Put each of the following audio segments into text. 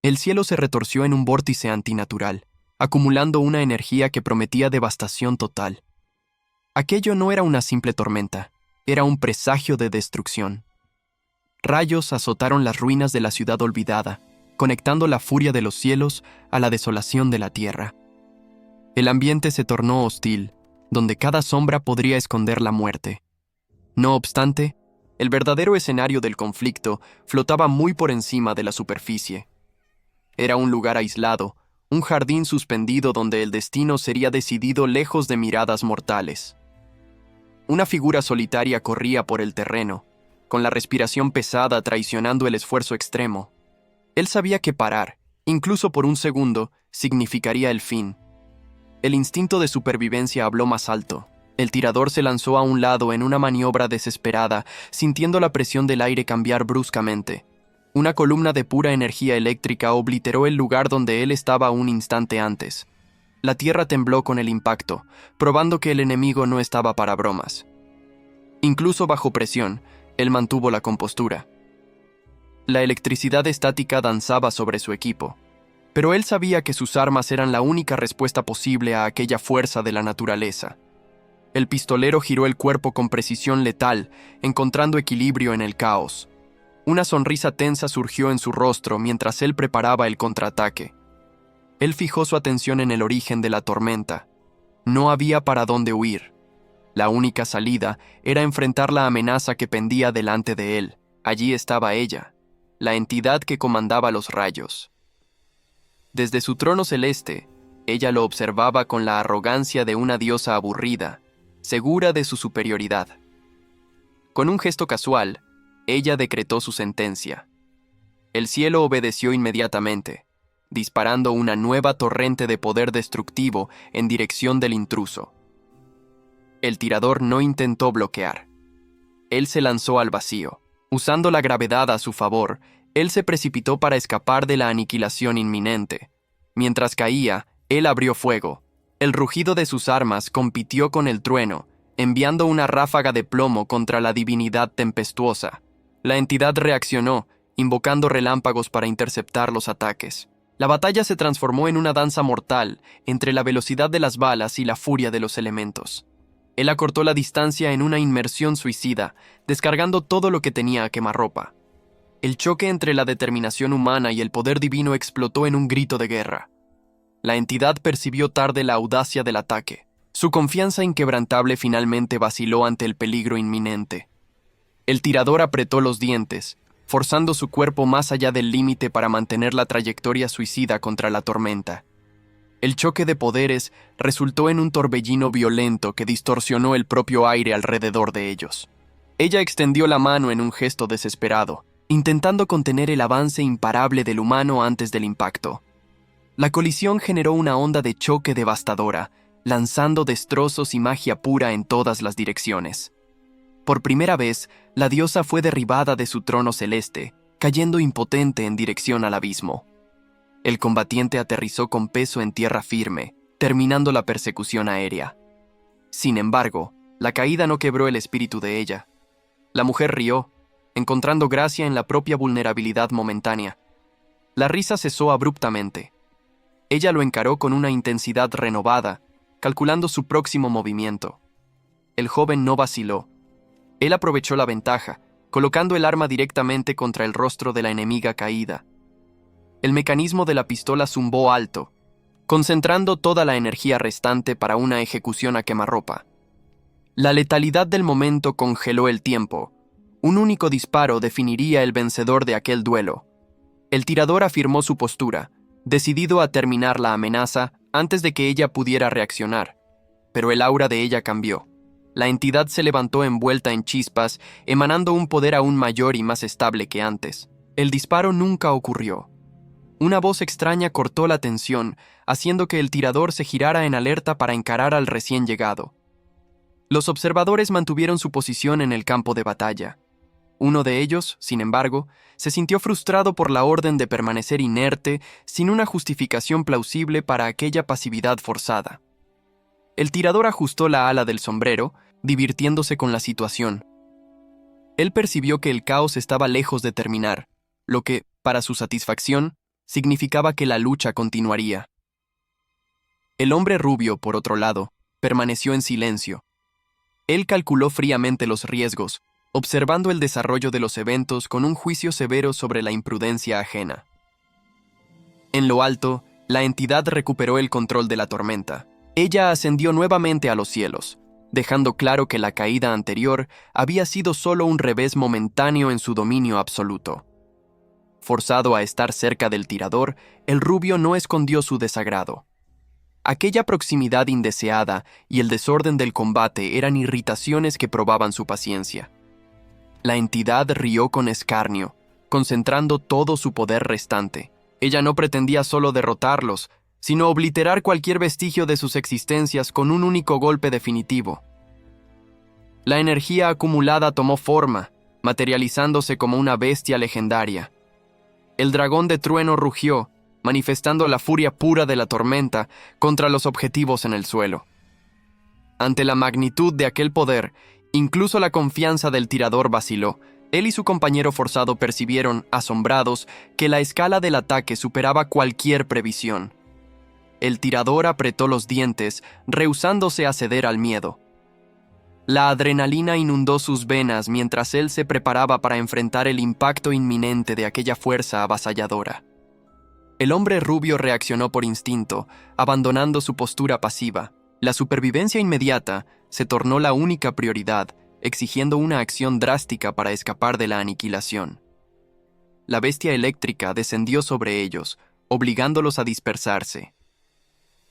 El cielo se retorció en un vórtice antinatural, acumulando una energía que prometía devastación total. Aquello no era una simple tormenta, era un presagio de destrucción. Rayos azotaron las ruinas de la ciudad olvidada, conectando la furia de los cielos a la desolación de la tierra. El ambiente se tornó hostil, donde cada sombra podría esconder la muerte. No obstante, el verdadero escenario del conflicto flotaba muy por encima de la superficie. Era un lugar aislado, un jardín suspendido donde el destino sería decidido lejos de miradas mortales. Una figura solitaria corría por el terreno, con la respiración pesada traicionando el esfuerzo extremo. Él sabía que parar, incluso por un segundo, significaría el fin. El instinto de supervivencia habló más alto. El tirador se lanzó a un lado en una maniobra desesperada, sintiendo la presión del aire cambiar bruscamente. Una columna de pura energía eléctrica obliteró el lugar donde él estaba un instante antes. La tierra tembló con el impacto, probando que el enemigo no estaba para bromas. Incluso bajo presión, él mantuvo la compostura. La electricidad estática danzaba sobre su equipo, pero él sabía que sus armas eran la única respuesta posible a aquella fuerza de la naturaleza. El pistolero giró el cuerpo con precisión letal, encontrando equilibrio en el caos. Una sonrisa tensa surgió en su rostro mientras él preparaba el contraataque. Él fijó su atención en el origen de la tormenta. No había para dónde huir. La única salida era enfrentar la amenaza que pendía delante de él. Allí estaba ella, la entidad que comandaba los rayos. Desde su trono celeste, ella lo observaba con la arrogancia de una diosa aburrida, segura de su superioridad. Con un gesto casual, ella decretó su sentencia. El cielo obedeció inmediatamente, disparando una nueva torrente de poder destructivo en dirección del intruso. El tirador no intentó bloquear. Él se lanzó al vacío. Usando la gravedad a su favor, él se precipitó para escapar de la aniquilación inminente. Mientras caía, él abrió fuego. El rugido de sus armas compitió con el trueno, enviando una ráfaga de plomo contra la divinidad tempestuosa. La entidad reaccionó, invocando relámpagos para interceptar los ataques. La batalla se transformó en una danza mortal entre la velocidad de las balas y la furia de los elementos. Él acortó la distancia en una inmersión suicida, descargando todo lo que tenía a quemarropa. El choque entre la determinación humana y el poder divino explotó en un grito de guerra. La entidad percibió tarde la audacia del ataque. Su confianza inquebrantable finalmente vaciló ante el peligro inminente. El tirador apretó los dientes, forzando su cuerpo más allá del límite para mantener la trayectoria suicida contra la tormenta. El choque de poderes resultó en un torbellino violento que distorsionó el propio aire alrededor de ellos. Ella extendió la mano en un gesto desesperado, intentando contener el avance imparable del humano antes del impacto. La colisión generó una onda de choque devastadora, lanzando destrozos y magia pura en todas las direcciones. Por primera vez, la diosa fue derribada de su trono celeste, cayendo impotente en dirección al abismo. El combatiente aterrizó con peso en tierra firme, terminando la persecución aérea. Sin embargo, la caída no quebró el espíritu de ella. La mujer rió, encontrando gracia en la propia vulnerabilidad momentánea. La risa cesó abruptamente. Ella lo encaró con una intensidad renovada, calculando su próximo movimiento. El joven no vaciló. Él aprovechó la ventaja, colocando el arma directamente contra el rostro de la enemiga caída. El mecanismo de la pistola zumbó alto, concentrando toda la energía restante para una ejecución a quemarropa. La letalidad del momento congeló el tiempo. Un único disparo definiría el vencedor de aquel duelo. El tirador afirmó su postura, decidido a terminar la amenaza antes de que ella pudiera reaccionar. Pero el aura de ella cambió. La entidad se levantó envuelta en chispas, emanando un poder aún mayor y más estable que antes. El disparo nunca ocurrió. Una voz extraña cortó la tensión, haciendo que el tirador se girara en alerta para encarar al recién llegado. Los observadores mantuvieron su posición en el campo de batalla. Uno de ellos, sin embargo, se sintió frustrado por la orden de permanecer inerte sin una justificación plausible para aquella pasividad forzada. El tirador ajustó la ala del sombrero, divirtiéndose con la situación. Él percibió que el caos estaba lejos de terminar, lo que, para su satisfacción, significaba que la lucha continuaría. El hombre rubio, por otro lado, permaneció en silencio. Él calculó fríamente los riesgos, observando el desarrollo de los eventos con un juicio severo sobre la imprudencia ajena. En lo alto, la entidad recuperó el control de la tormenta. Ella ascendió nuevamente a los cielos, dejando claro que la caída anterior había sido solo un revés momentáneo en su dominio absoluto. Forzado a estar cerca del tirador, el rubio no escondió su desagrado. Aquella proximidad indeseada y el desorden del combate eran irritaciones que probaban su paciencia. La entidad rió con escarnio, concentrando todo su poder restante. Ella no pretendía solo derrotarlos, sino obliterar cualquier vestigio de sus existencias con un único golpe definitivo. La energía acumulada tomó forma, materializándose como una bestia legendaria. El dragón de trueno rugió, manifestando la furia pura de la tormenta contra los objetivos en el suelo. Ante la magnitud de aquel poder, incluso la confianza del tirador vaciló. Él y su compañero forzado percibieron, asombrados, que la escala del ataque superaba cualquier previsión. El tirador apretó los dientes, rehusándose a ceder al miedo. La adrenalina inundó sus venas mientras él se preparaba para enfrentar el impacto inminente de aquella fuerza avasalladora. El hombre rubio reaccionó por instinto, abandonando su postura pasiva. La supervivencia inmediata se tornó la única prioridad, exigiendo una acción drástica para escapar de la aniquilación. La bestia eléctrica descendió sobre ellos, obligándolos a dispersarse.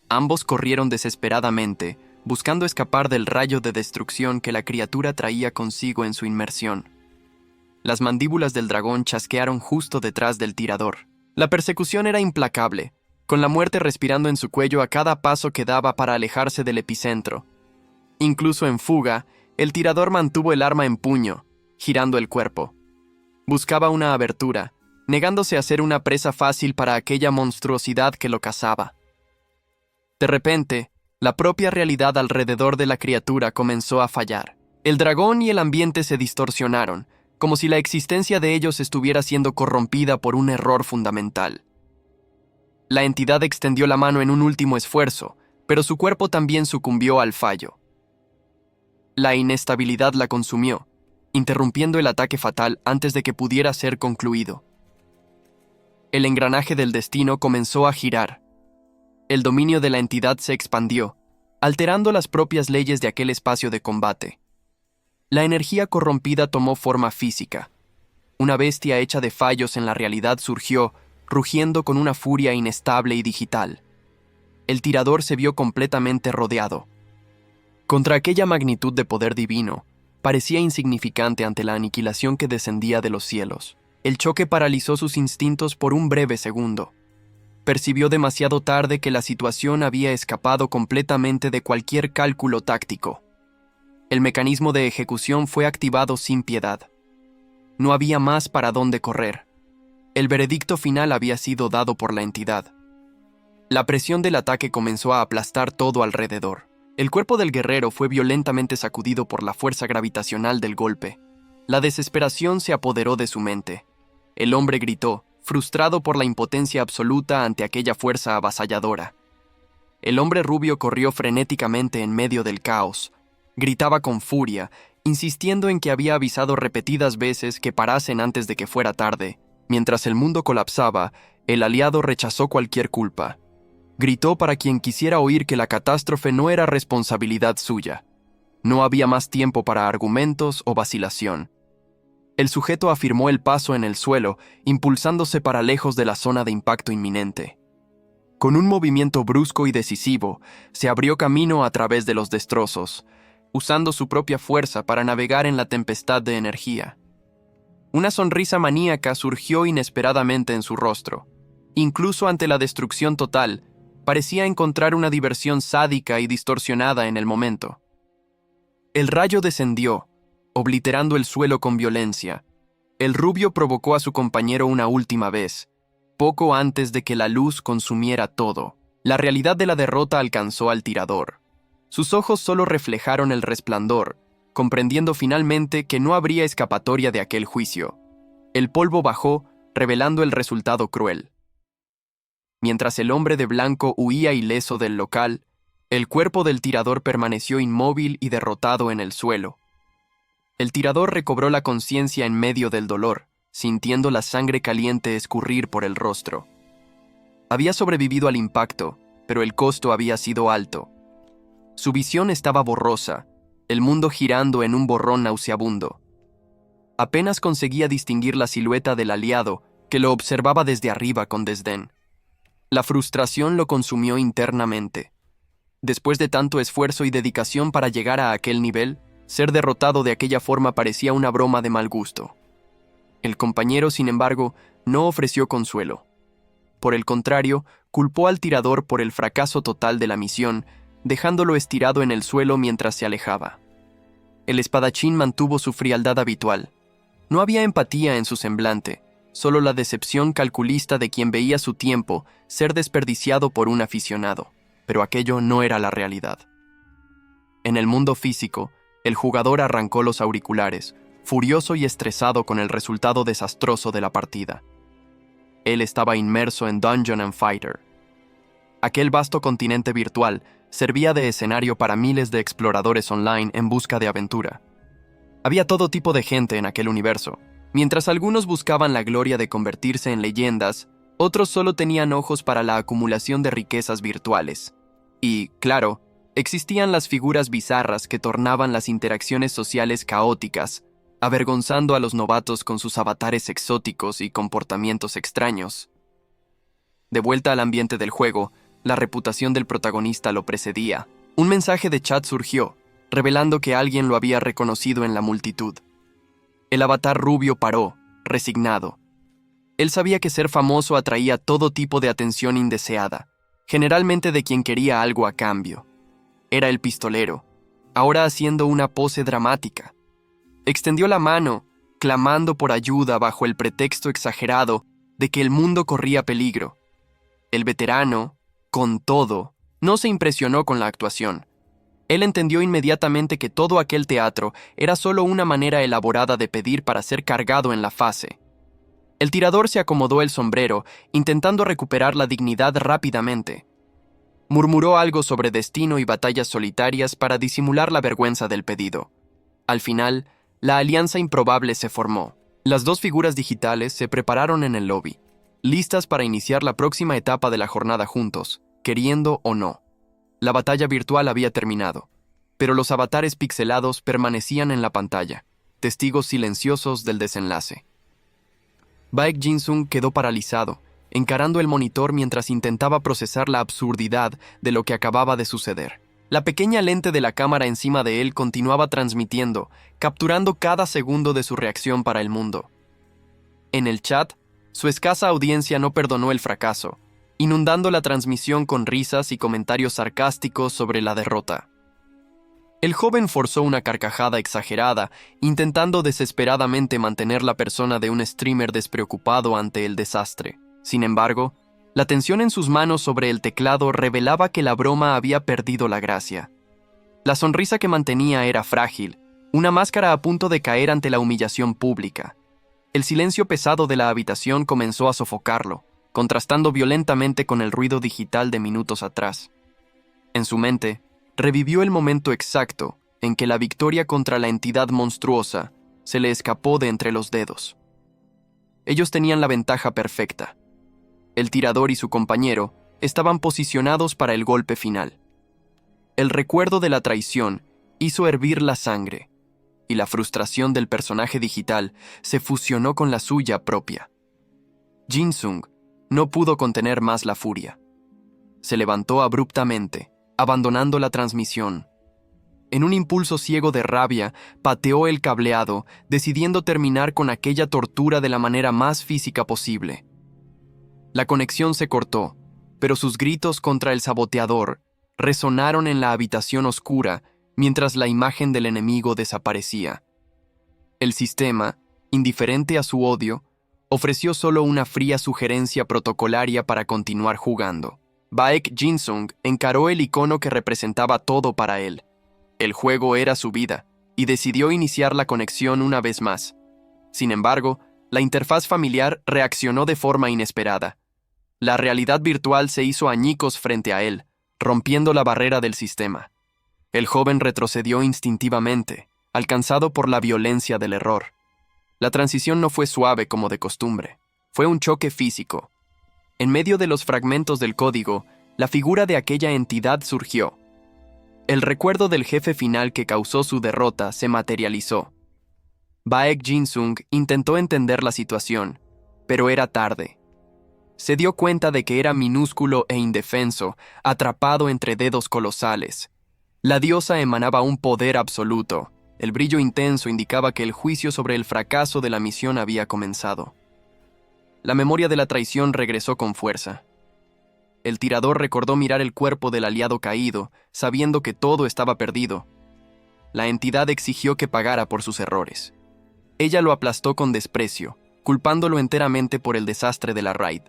Ambos corrieron desesperadamente, buscando escapar del rayo de destrucción que la criatura traía consigo en su inmersión. Las mandíbulas del dragón chasquearon justo detrás del tirador. La persecución era implacable, con la muerte respirando en su cuello a cada paso que daba para alejarse del epicentro. Incluso en fuga, el tirador mantuvo el arma en puño, girando el cuerpo. Buscaba una abertura, negándose a ser una presa fácil para aquella monstruosidad que lo cazaba. De repente, la propia realidad alrededor de la criatura comenzó a fallar. El dragón y el ambiente se distorsionaron, como si la existencia de ellos estuviera siendo corrompida por un error fundamental. La entidad extendió la mano en un último esfuerzo, pero su cuerpo también sucumbió al fallo. La inestabilidad la consumió, interrumpiendo el ataque fatal antes de que pudiera ser concluido. El engranaje del destino comenzó a girar. El dominio de la entidad se expandió, alterando las propias leyes de aquel espacio de combate. La energía corrompida tomó forma física. Una bestia hecha de fallos en la realidad surgió, rugiendo con una furia inestable y digital. El tirador se vio completamente rodeado. Contra aquella magnitud de poder divino, parecía insignificante ante la aniquilación que descendía de los cielos. El choque paralizó sus instintos por un breve segundo. Percibió demasiado tarde que la situación había escapado completamente de cualquier cálculo táctico. El mecanismo de ejecución fue activado sin piedad. No había más para dónde correr. El veredicto final había sido dado por la entidad. La presión del ataque comenzó a aplastar todo alrededor. El cuerpo del guerrero fue violentamente sacudido por la fuerza gravitacional del golpe. La desesperación se apoderó de su mente. El hombre gritó, frustrado por la impotencia absoluta ante aquella fuerza avasalladora. El hombre rubio corrió frenéticamente en medio del caos. Gritaba con furia, insistiendo en que había avisado repetidas veces que parasen antes de que fuera tarde. Mientras el mundo colapsaba, el aliado rechazó cualquier culpa. Gritó para quien quisiera oír que la catástrofe no era responsabilidad suya. No había más tiempo para argumentos o vacilación. El sujeto afirmó el paso en el suelo, impulsándose para lejos de la zona de impacto inminente. Con un movimiento brusco y decisivo, se abrió camino a través de los destrozos, usando su propia fuerza para navegar en la tempestad de energía. Una sonrisa maníaca surgió inesperadamente en su rostro. Incluso ante la destrucción total, parecía encontrar una diversión sádica y distorsionada en el momento. El rayo descendió, obliterando el suelo con violencia. El rubio provocó a su compañero una última vez, poco antes de que la luz consumiera todo. La realidad de la derrota alcanzó al tirador. Sus ojos solo reflejaron el resplandor, comprendiendo finalmente que no habría escapatoria de aquel juicio. El polvo bajó, revelando el resultado cruel. Mientras el hombre de blanco huía ileso del local, el cuerpo del tirador permaneció inmóvil y derrotado en el suelo. El tirador recobró la conciencia en medio del dolor, sintiendo la sangre caliente escurrir por el rostro. Había sobrevivido al impacto, pero el costo había sido alto. Su visión estaba borrosa, el mundo girando en un borrón nauseabundo. Apenas conseguía distinguir la silueta del aliado, que lo observaba desde arriba con desdén. La frustración lo consumió internamente. Después de tanto esfuerzo y dedicación para llegar a aquel nivel, ser derrotado de aquella forma parecía una broma de mal gusto. El compañero, sin embargo, no ofreció consuelo. Por el contrario, culpó al tirador por el fracaso total de la misión, dejándolo estirado en el suelo mientras se alejaba. El espadachín mantuvo su frialdad habitual. No había empatía en su semblante, solo la decepción calculista de quien veía su tiempo ser desperdiciado por un aficionado, pero aquello no era la realidad. En el mundo físico, el jugador arrancó los auriculares, furioso y estresado con el resultado desastroso de la partida. Él estaba inmerso en Dungeon and Fighter. Aquel vasto continente virtual servía de escenario para miles de exploradores online en busca de aventura. Había todo tipo de gente en aquel universo. Mientras algunos buscaban la gloria de convertirse en leyendas, otros solo tenían ojos para la acumulación de riquezas virtuales. Y, claro, existían las figuras bizarras que tornaban las interacciones sociales caóticas, avergonzando a los novatos con sus avatares exóticos y comportamientos extraños. De vuelta al ambiente del juego, la reputación del protagonista lo precedía. Un mensaje de chat surgió, revelando que alguien lo había reconocido en la multitud. El avatar rubio paró, resignado. Él sabía que ser famoso atraía todo tipo de atención indeseada, generalmente de quien quería algo a cambio. Era el pistolero, ahora haciendo una pose dramática. Extendió la mano, clamando por ayuda bajo el pretexto exagerado de que el mundo corría peligro. El veterano, con todo, no se impresionó con la actuación. Él entendió inmediatamente que todo aquel teatro era solo una manera elaborada de pedir para ser cargado en la fase. El tirador se acomodó el sombrero, intentando recuperar la dignidad rápidamente. Murmuró algo sobre destino y batallas solitarias para disimular la vergüenza del pedido. Al final, la alianza improbable se formó. Las dos figuras digitales se prepararon en el lobby, listas para iniciar la próxima etapa de la jornada juntos, queriendo o no. La batalla virtual había terminado, pero los avatares pixelados permanecían en la pantalla, testigos silenciosos del desenlace. Baek Jin-sung quedó paralizado, encarando el monitor mientras intentaba procesar la absurdidad de lo que acababa de suceder. La pequeña lente de la cámara encima de él continuaba transmitiendo, capturando cada segundo de su reacción para el mundo. En el chat, su escasa audiencia no perdonó el fracaso, inundando la transmisión con risas y comentarios sarcásticos sobre la derrota. El joven forzó una carcajada exagerada, intentando desesperadamente mantener la persona de un streamer despreocupado ante el desastre. Sin embargo, la tensión en sus manos sobre el teclado revelaba que la broma había perdido la gracia. La sonrisa que mantenía era frágil, una máscara a punto de caer ante la humillación pública. El silencio pesado de la habitación comenzó a sofocarlo, contrastando violentamente con el ruido digital de minutos atrás. En su mente, revivió el momento exacto en que la victoria contra la entidad monstruosa se le escapó de entre los dedos. Ellos tenían la ventaja perfecta. El tirador y su compañero estaban posicionados para el golpe final. El recuerdo de la traición hizo hervir la sangre, y la frustración del personaje digital se fusionó con la suya propia. Jin-sung no pudo contener más la furia. Se levantó abruptamente, abandonando la transmisión. En un impulso ciego de rabia, pateó el cableado, decidiendo terminar con aquella tortura de la manera más física posible. La conexión se cortó, pero sus gritos contra el saboteador resonaron en la habitación oscura mientras la imagen del enemigo desaparecía. El sistema, indiferente a su odio, ofreció solo una fría sugerencia protocolaria para continuar jugando. Baek Jin-sung encaró el icono que representaba todo para él. El juego era su vida, y decidió iniciar la conexión una vez más. Sin embargo, la interfaz familiar reaccionó de forma inesperada. La realidad virtual se hizo añicos frente a él, rompiendo la barrera del sistema. El joven retrocedió instintivamente, alcanzado por la violencia del error. La transición no fue suave como de costumbre, fue un choque físico. En medio de los fragmentos del código, la figura de aquella entidad surgió. El recuerdo del jefe final que causó su derrota se materializó. Baek Jin-sung intentó entender la situación, pero era tarde. Se dio cuenta de que era minúsculo e indefenso, atrapado entre dedos colosales. La diosa emanaba un poder absoluto. El brillo intenso indicaba que el juicio sobre el fracaso de la misión había comenzado. La memoria de la traición regresó con fuerza. El tirador recordó mirar el cuerpo del aliado caído, sabiendo que todo estaba perdido. La entidad exigió que pagara por sus errores. Ella lo aplastó con desprecio, culpándolo enteramente por el desastre de la raid.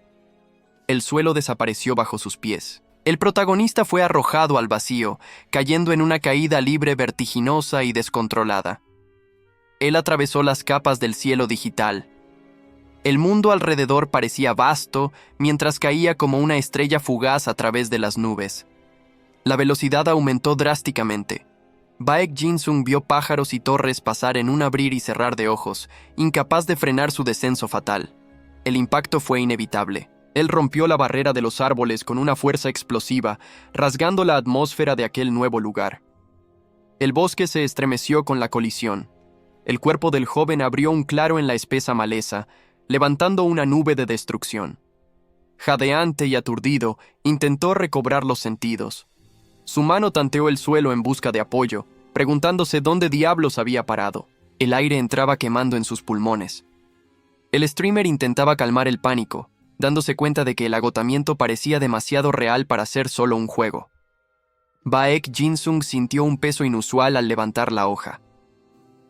El suelo desapareció bajo sus pies. El protagonista fue arrojado al vacío, cayendo en una caída libre vertiginosa y descontrolada. Él atravesó las capas del cielo digital. El mundo alrededor parecía vasto, mientras caía como una estrella fugaz a través de las nubes. La velocidad aumentó drásticamente. Baek Jin-sung vio pájaros y torres pasar en un abrir y cerrar de ojos, incapaz de frenar su descenso fatal. El impacto fue inevitable. Él rompió la barrera de los árboles con una fuerza explosiva, rasgando la atmósfera de aquel nuevo lugar. El bosque se estremeció con la colisión. El cuerpo del joven abrió un claro en la espesa maleza, levantando una nube de destrucción. Jadeante y aturdido, intentó recobrar los sentidos. Su mano tanteó el suelo en busca de apoyo, preguntándose dónde diablos había parado. El aire entraba quemando en sus pulmones. El streamer intentaba calmar el pánico, dándose cuenta de que el agotamiento parecía demasiado real para ser solo un juego. Baek Jin-sung sintió un peso inusual al levantar la hoja.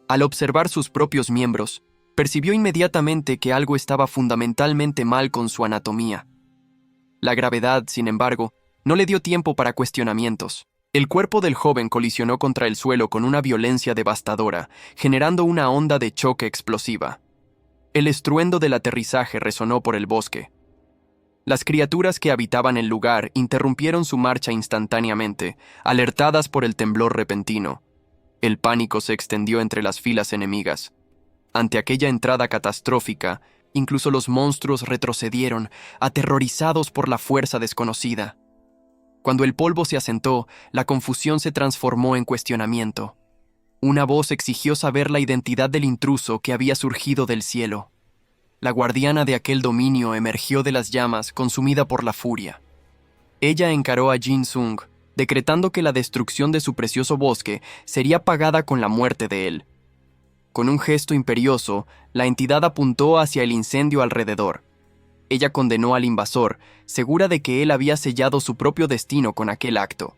Al observar sus propios miembros, percibió inmediatamente que algo estaba fundamentalmente mal con su anatomía. La gravedad, sin embargo, no le dio tiempo para cuestionamientos. El cuerpo del joven colisionó contra el suelo con una violencia devastadora, generando una onda de choque explosiva. El estruendo del aterrizaje resonó por el bosque. Las criaturas que habitaban el lugar interrumpieron su marcha instantáneamente, alertadas por el temblor repentino. El pánico se extendió entre las filas enemigas. Ante aquella entrada catastrófica, incluso los monstruos retrocedieron, aterrorizados por la fuerza desconocida. Cuando el polvo se asentó, la confusión se transformó en cuestionamiento. Una voz exigió saber la identidad del intruso que había surgido del cielo. La guardiana de aquel dominio emergió de las llamas, consumida por la furia. Ella encaró a Jin-sung, decretando que la destrucción de su precioso bosque sería pagada con la muerte de él. Con un gesto imperioso, la entidad apuntó hacia el incendio alrededor. Ella condenó al invasor, segura de que él había sellado su propio destino con aquel acto.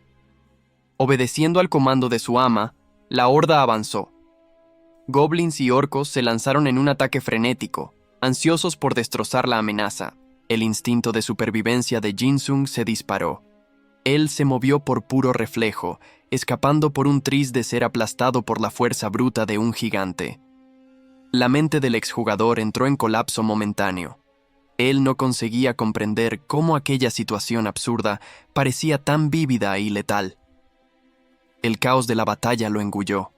Obedeciendo al comando de su ama, la horda avanzó. Goblins y orcos se lanzaron en un ataque frenético, ansiosos por destrozar la amenaza. El instinto de supervivencia de Jin-sung se disparó. Él se movió por puro reflejo, escapando por un tris de ser aplastado por la fuerza bruta de un gigante. La mente del exjugador entró en colapso momentáneo. Él no conseguía comprender cómo aquella situación absurda parecía tan vívida y letal. El caos de la batalla lo engulló.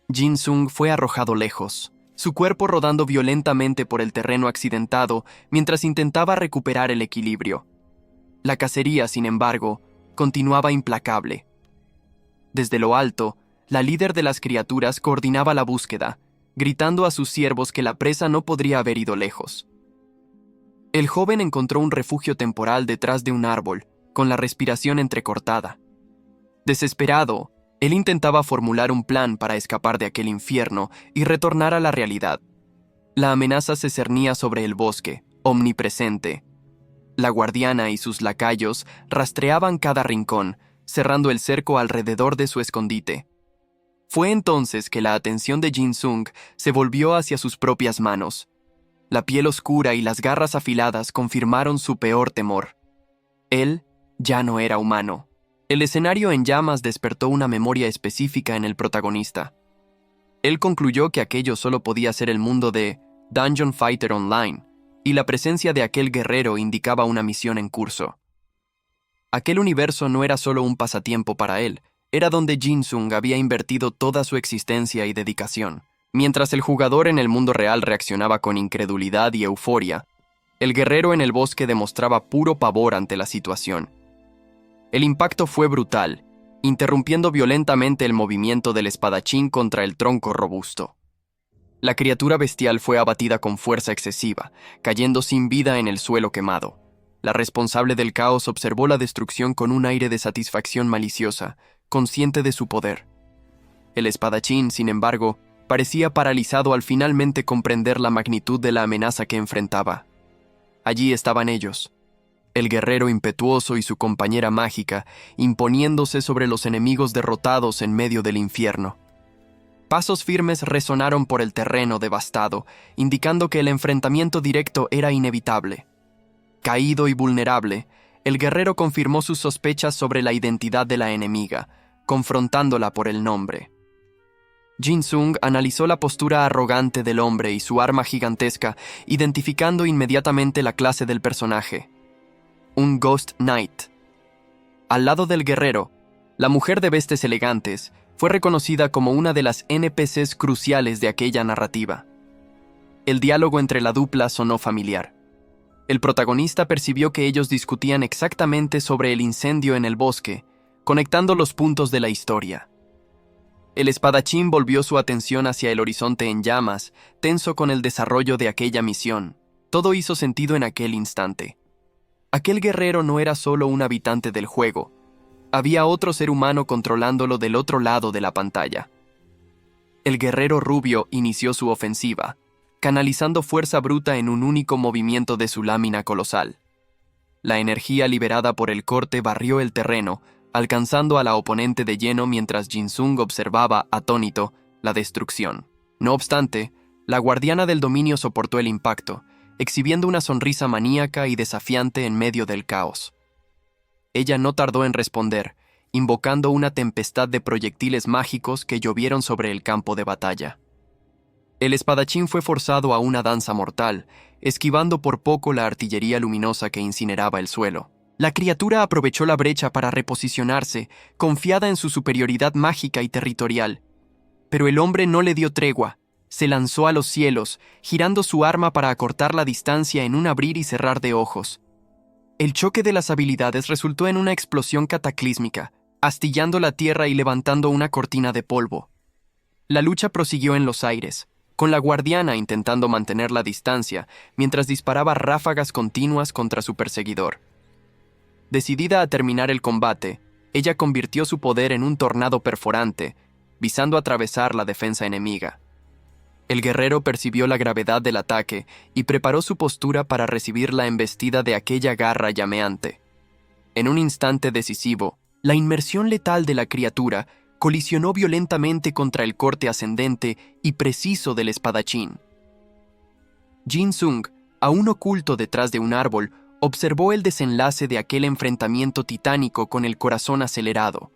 Jin-sung fue arrojado lejos, su cuerpo rodando violentamente por el terreno accidentado mientras intentaba recuperar el equilibrio. La cacería, sin embargo, continuaba implacable. Desde lo alto, la líder de las criaturas coordinaba la búsqueda, gritando a sus siervos que la presa no podría haber ido lejos. El joven encontró un refugio temporal detrás de un árbol, con la respiración entrecortada. Desesperado, él intentaba formular un plan para escapar de aquel infierno y retornar a la realidad. La amenaza se cernía sobre el bosque, omnipresente. La guardiana y sus lacayos rastreaban cada rincón, cerrando el cerco alrededor de su escondite. Fue entonces que la atención de Jin-sung se volvió hacia sus propias manos. La piel oscura y las garras afiladas confirmaron su peor temor. Él ya no era humano. El escenario en llamas despertó una memoria específica en el protagonista. Él concluyó que aquello solo podía ser el mundo de Dungeon Fighter Online, y la presencia de aquel guerrero indicaba una misión en curso. Aquel universo no era solo un pasatiempo para él, era donde Jin Sung había invertido toda su existencia y dedicación. Mientras el jugador en el mundo real reaccionaba con incredulidad y euforia, el guerrero en el bosque demostraba puro pavor ante la situación. El impacto fue brutal, interrumpiendo violentamente el movimiento del espadachín contra el tronco robusto. La criatura bestial fue abatida con fuerza excesiva, cayendo sin vida en el suelo quemado. La responsable del caos observó la destrucción con un aire de satisfacción maliciosa, consciente de su poder. El espadachín, sin embargo, parecía paralizado al finalmente comprender la magnitud de la amenaza que enfrentaba. Allí estaban ellos, el guerrero impetuoso y su compañera mágica, imponiéndose sobre los enemigos derrotados en medio del infierno. Pasos firmes resonaron por el terreno devastado, indicando que el enfrentamiento directo era inevitable. Caído y vulnerable, el guerrero confirmó sus sospechas sobre la identidad de la enemiga, confrontándola por el nombre. Jin Sung analizó la postura arrogante del hombre y su arma gigantesca, identificando inmediatamente la clase del personaje. Un Ghost Knight. Al lado del guerrero, la mujer de vestes elegantes fue reconocida como una de las NPCs cruciales de aquella narrativa. El diálogo entre la dupla sonó familiar. El protagonista percibió que ellos discutían exactamente sobre el incendio en el bosque, conectando los puntos de la historia. El espadachín volvió su atención hacia el horizonte en llamas, tenso con el desarrollo de aquella misión. Todo hizo sentido en aquel instante. Aquel guerrero no era solo un habitante del juego. Había otro ser humano controlándolo del otro lado de la pantalla. El guerrero rubio inició su ofensiva, canalizando fuerza bruta en un único movimiento de su lámina colosal. La energía liberada por el corte barrió el terreno, alcanzando a la oponente de lleno mientras Jin Sung observaba, atónito, la destrucción. No obstante, la guardiana del dominio soportó el impacto, exhibiendo una sonrisa maníaca y desafiante en medio del caos. Ella no tardó en responder, invocando una tempestad de proyectiles mágicos que llovieron sobre el campo de batalla. El espadachín fue forzado a una danza mortal, esquivando por poco la artillería luminosa que incineraba el suelo. La criatura aprovechó la brecha para reposicionarse, confiada en su superioridad mágica y territorial. Pero el hombre no le dio tregua. Se lanzó a los cielos, girando su arma para acortar la distancia en un abrir y cerrar de ojos. El choque de las habilidades resultó en una explosión cataclísmica, astillando la tierra y levantando una cortina de polvo. La lucha prosiguió en los aires, con la guardiana intentando mantener la distancia, mientras disparaba ráfagas continuas contra su perseguidor. Decidida a terminar el combate, ella convirtió su poder en un tornado perforante, visando atravesar la defensa enemiga. El guerrero percibió la gravedad del ataque y preparó su postura para recibir la embestida de aquella garra llameante. En un instante decisivo, la inmersión letal de la criatura colisionó violentamente contra el corte ascendente y preciso del espadachín. Jin Sung, aún oculto detrás de un árbol, observó el desenlace de aquel enfrentamiento titánico con el corazón acelerado.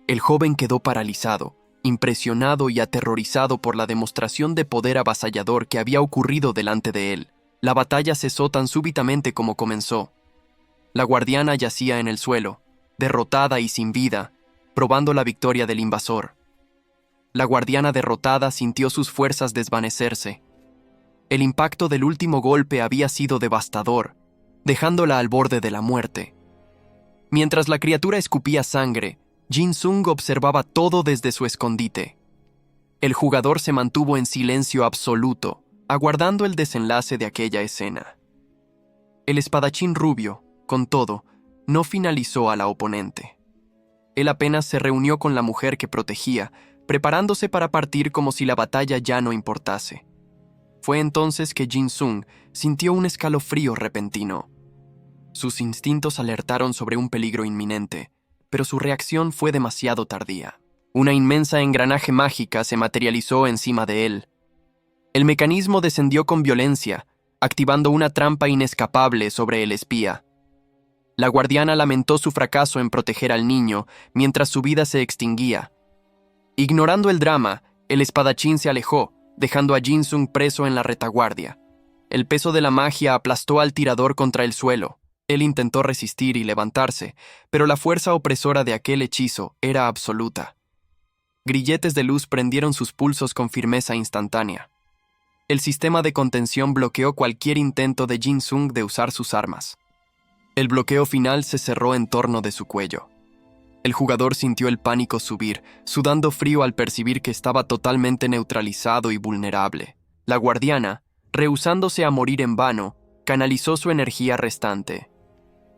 El joven quedó paralizado, impresionado y aterrorizado por la demostración de poder avasallador que había ocurrido delante de él. La batalla cesó tan súbitamente como comenzó. La guardiana yacía en el suelo, derrotada y sin vida, probando la victoria del invasor. La guardiana derrotada sintió sus fuerzas desvanecerse. El impacto del último golpe había sido devastador, dejándola al borde de la muerte. Mientras la criatura escupía sangre, Jin Sung observaba todo desde su escondite. El jugador se mantuvo en silencio absoluto, aguardando el desenlace de aquella escena. El espadachín rubio, con todo, no finalizó a la oponente. Él apenas se reunió con la mujer que protegía, preparándose para partir como si la batalla ya no importase. Fue entonces que Jin Sung sintió un escalofrío repentino. Sus instintos alertaron sobre un peligro inminente, pero su reacción fue demasiado tardía. Una inmensa engranaje mágica se materializó encima de él. El mecanismo descendió con violencia, activando una trampa inescapable sobre el espía. La guardiana lamentó su fracaso en proteger al niño mientras su vida se extinguía. Ignorando el drama, el espadachín se alejó, dejando a Jin Sung preso en la retaguardia. El peso de la magia aplastó al tirador contra el suelo. Él intentó resistir y levantarse, pero la fuerza opresora de aquel hechizo era absoluta. Grilletes de luz prendieron sus pulsos con firmeza instantánea. El sistema de contención bloqueó cualquier intento de Jin Sung de usar sus armas. El bloqueo final se cerró en torno de su cuello. El jugador sintió el pánico subir, sudando frío al percibir que estaba totalmente neutralizado y vulnerable. La guardiana, rehusándose a morir en vano, canalizó su energía restante.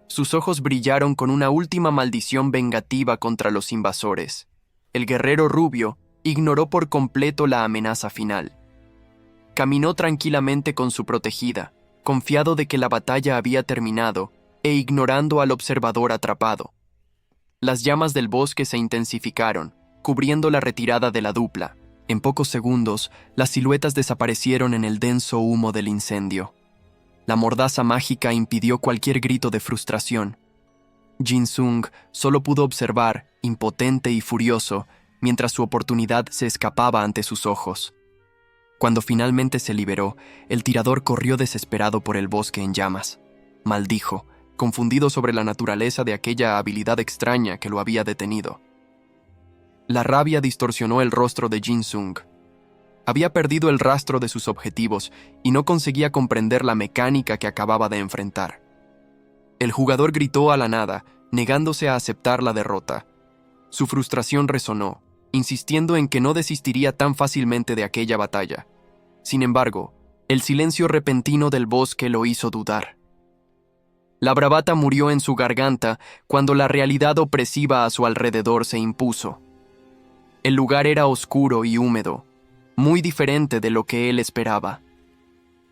Sus ojos brillaron con una última maldición vengativa contra los invasores. El guerrero rubio ignoró por completo la amenaza final. Caminó tranquilamente con su protegida, confiado de que la batalla había terminado e ignorando al observador atrapado. Las llamas del bosque se intensificaron, cubriendo la retirada de la dupla. En pocos segundos, las siluetas desaparecieron en el denso humo del incendio. La mordaza mágica impidió cualquier grito de frustración. Jin Sung solo pudo observar, impotente y furioso, mientras su oportunidad se escapaba ante sus ojos. Cuando finalmente se liberó, el tirador corrió desesperado por el bosque en llamas. Maldijo, confundido sobre la naturaleza de aquella habilidad extraña que lo había detenido. La rabia distorsionó el rostro de Jin Sung. Había perdido el rastro de sus objetivos y no conseguía comprender la mecánica que acababa de enfrentar. El jugador gritó a la nada, negándose a aceptar la derrota. Su frustración resonó, insistiendo en que no desistiría tan fácilmente de aquella batalla. Sin embargo, el silencio repentino del bosque lo hizo dudar. La bravata murió en su garganta cuando la realidad opresiva a su alrededor se impuso. El lugar era oscuro y húmedo, muy diferente de lo que él esperaba.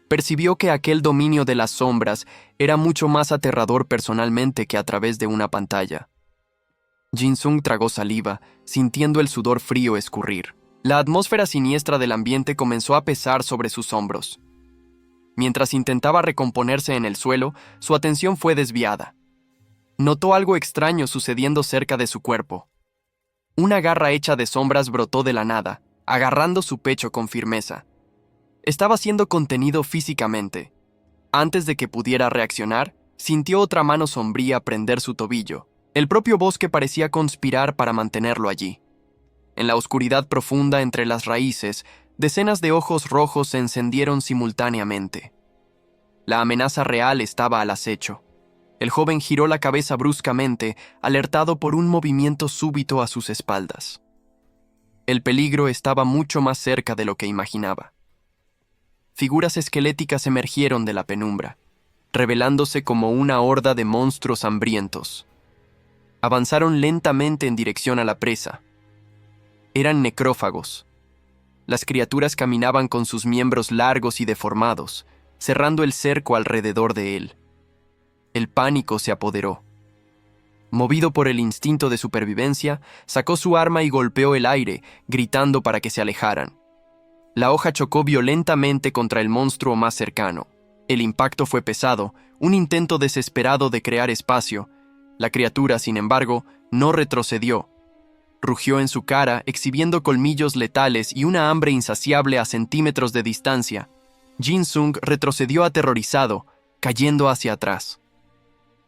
Percibió que aquel dominio de las sombras era mucho más aterrador personalmente que a través de una pantalla. Jin Sung tragó saliva, sintiendo el sudor frío escurrir. La atmósfera siniestra del ambiente comenzó a pesar sobre sus hombros. Mientras intentaba recomponerse en el suelo, su atención fue desviada. Notó algo extraño sucediendo cerca de su cuerpo. Una garra hecha de sombras brotó de la nada, agarrando su pecho con firmeza. Estaba siendo contenido físicamente. Antes de que pudiera reaccionar, sintió otra mano sombría prender su tobillo. El propio bosque parecía conspirar para mantenerlo allí. En la oscuridad profunda entre las raíces, decenas de ojos rojos se encendieron simultáneamente. La amenaza real estaba al acecho. El joven giró la cabeza bruscamente, alertado por un movimiento súbito a sus espaldas. El peligro estaba mucho más cerca de lo que imaginaba. Figuras esqueléticas emergieron de la penumbra, revelándose como una horda de monstruos hambrientos. Avanzaron lentamente en dirección a la presa. Eran necrófagos. Las criaturas caminaban con sus miembros largos y deformados, cerrando el cerco alrededor de él. El pánico se apoderó. Movido por el instinto de supervivencia, sacó su arma y golpeó el aire, gritando para que se alejaran. La hoja chocó violentamente contra el monstruo más cercano. El impacto fue pesado, un intento desesperado de crear espacio. La criatura, sin embargo, no retrocedió. Rugió en su cara, exhibiendo colmillos letales y una hambre insaciable a centímetros de distancia. Jin Sung retrocedió aterrorizado, cayendo hacia atrás.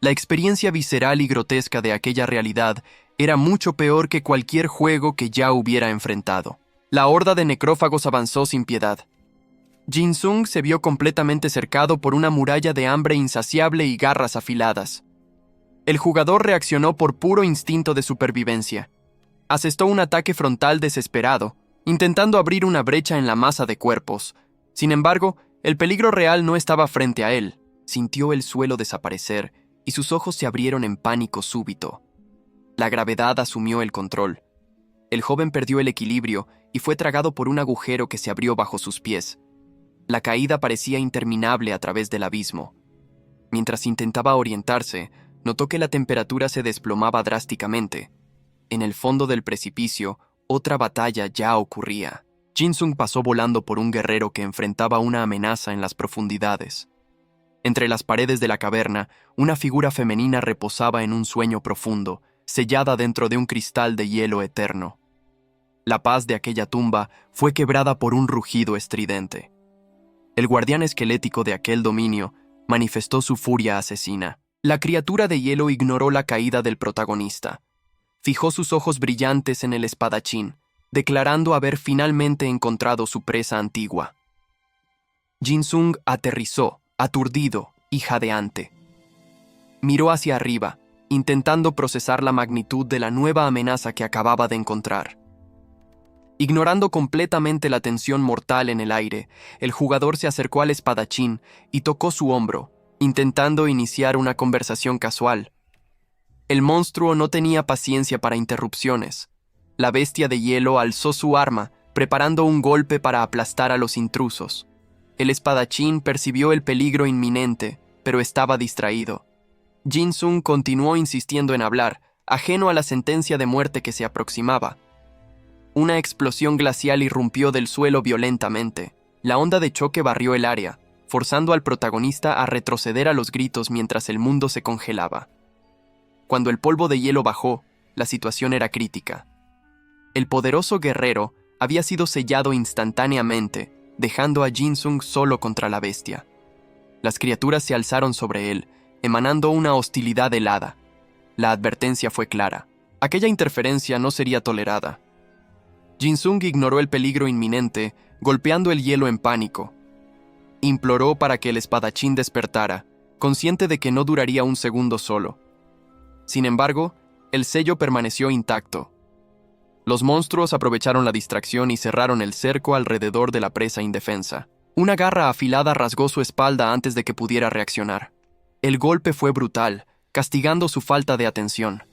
La experiencia visceral y grotesca de aquella realidad era mucho peor que cualquier juego que ya hubiera enfrentado. La horda de necrófagos avanzó sin piedad. Jin Sung se vio completamente cercado por una muralla de hambre insaciable y garras afiladas. El jugador reaccionó por puro instinto de supervivencia. Asestó un ataque frontal desesperado, intentando abrir una brecha en la masa de cuerpos. Sin embargo, el peligro real no estaba frente a él. Sintió el suelo desaparecer y sus ojos se abrieron en pánico súbito. La gravedad asumió el control. El joven perdió el equilibrio y fue tragado por un agujero que se abrió bajo sus pies. La caída parecía interminable a través del abismo. Mientras intentaba orientarse, notó que la temperatura se desplomaba drásticamente. En el fondo del precipicio, otra batalla ya ocurría. Jin Sung pasó volando por un guerrero que enfrentaba una amenaza en las profundidades. Entre las paredes de la caverna, una figura femenina reposaba en un sueño profundo, sellada dentro de un cristal de hielo eterno. La paz de aquella tumba fue quebrada por un rugido estridente. El guardián esquelético de aquel dominio manifestó su furia asesina. La criatura de hielo ignoró la caída del protagonista. Fijó sus ojos brillantes en el espadachín, declarando haber finalmente encontrado su presa antigua. Jin Sung aterrizó, aturdido y jadeante. Miró hacia arriba, intentando procesar la magnitud de la nueva amenaza que acababa de encontrar. Ignorando completamente la tensión mortal en el aire, el jugador se acercó al espadachín y tocó su hombro, intentando iniciar una conversación casual. El monstruo no tenía paciencia para interrupciones. La bestia de hielo alzó su arma, preparando un golpe para aplastar a los intrusos. El espadachín percibió el peligro inminente, pero estaba distraído. Jin Sung continuó insistiendo en hablar, ajeno a la sentencia de muerte que se aproximaba. Una explosión glacial irrumpió del suelo violentamente. La onda de choque barrió el área, forzando al protagonista a retroceder a los gritos mientras el mundo se congelaba. Cuando el polvo de hielo bajó, la situación era crítica. El poderoso guerrero había sido sellado instantáneamente, dejando a Jin Sung solo contra la bestia. Las criaturas se alzaron sobre él, emanando una hostilidad helada. La advertencia fue clara. Aquella interferencia no sería tolerada. Jin Sung ignoró el peligro inminente, golpeando el hielo en pánico. Imploró para que el espadachín despertara, consciente de que no duraría un segundo solo. Sin embargo, el sello permaneció intacto. Los monstruos aprovecharon la distracción y cerraron el cerco alrededor de la presa indefensa. Una garra afilada rasgó su espalda antes de que pudiera reaccionar. El golpe fue brutal, castigando su falta de atención.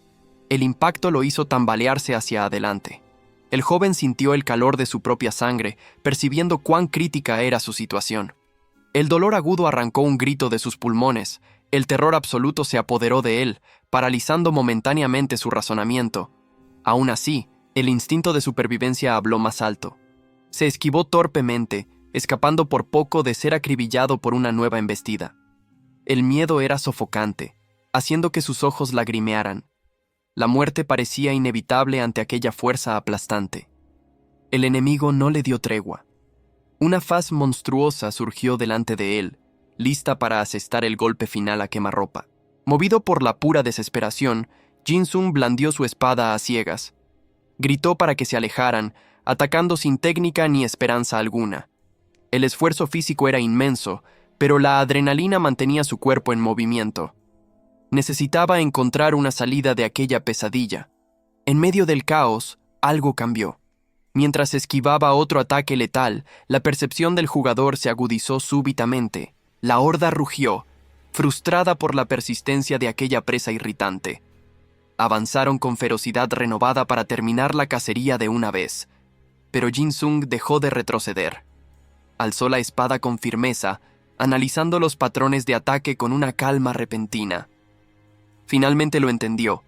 El impacto lo hizo tambalearse hacia adelante. El joven sintió el calor de su propia sangre, percibiendo cuán crítica era su situación. El dolor agudo arrancó un grito de sus pulmones. El terror absoluto se apoderó de él, paralizando momentáneamente su razonamiento. Aún así, el instinto de supervivencia habló más alto. Se esquivó torpemente, escapando por poco de ser acribillado por una nueva embestida. El miedo era sofocante, haciendo que sus ojos lagrimearan. La muerte parecía inevitable ante aquella fuerza aplastante. El enemigo no le dio tregua. Una faz monstruosa surgió delante de él, lista para asestar el golpe final a quemarropa. Movido por la pura desesperación, Jin Sung blandió su espada a ciegas. Gritó para que se alejaran, atacando sin técnica ni esperanza alguna. El esfuerzo físico era inmenso, pero la adrenalina mantenía su cuerpo en movimiento. Necesitaba encontrar una salida de aquella pesadilla. En medio del caos, algo cambió. Mientras esquivaba otro ataque letal, la percepción del jugador se agudizó súbitamente. La horda rugió, frustrada por la persistencia de aquella presa irritante. Avanzaron con ferocidad renovada para terminar la cacería de una vez. Pero Jin Sung dejó de retroceder. Alzó la espada con firmeza, analizando los patrones de ataque con una calma repentina. Finalmente lo entendió.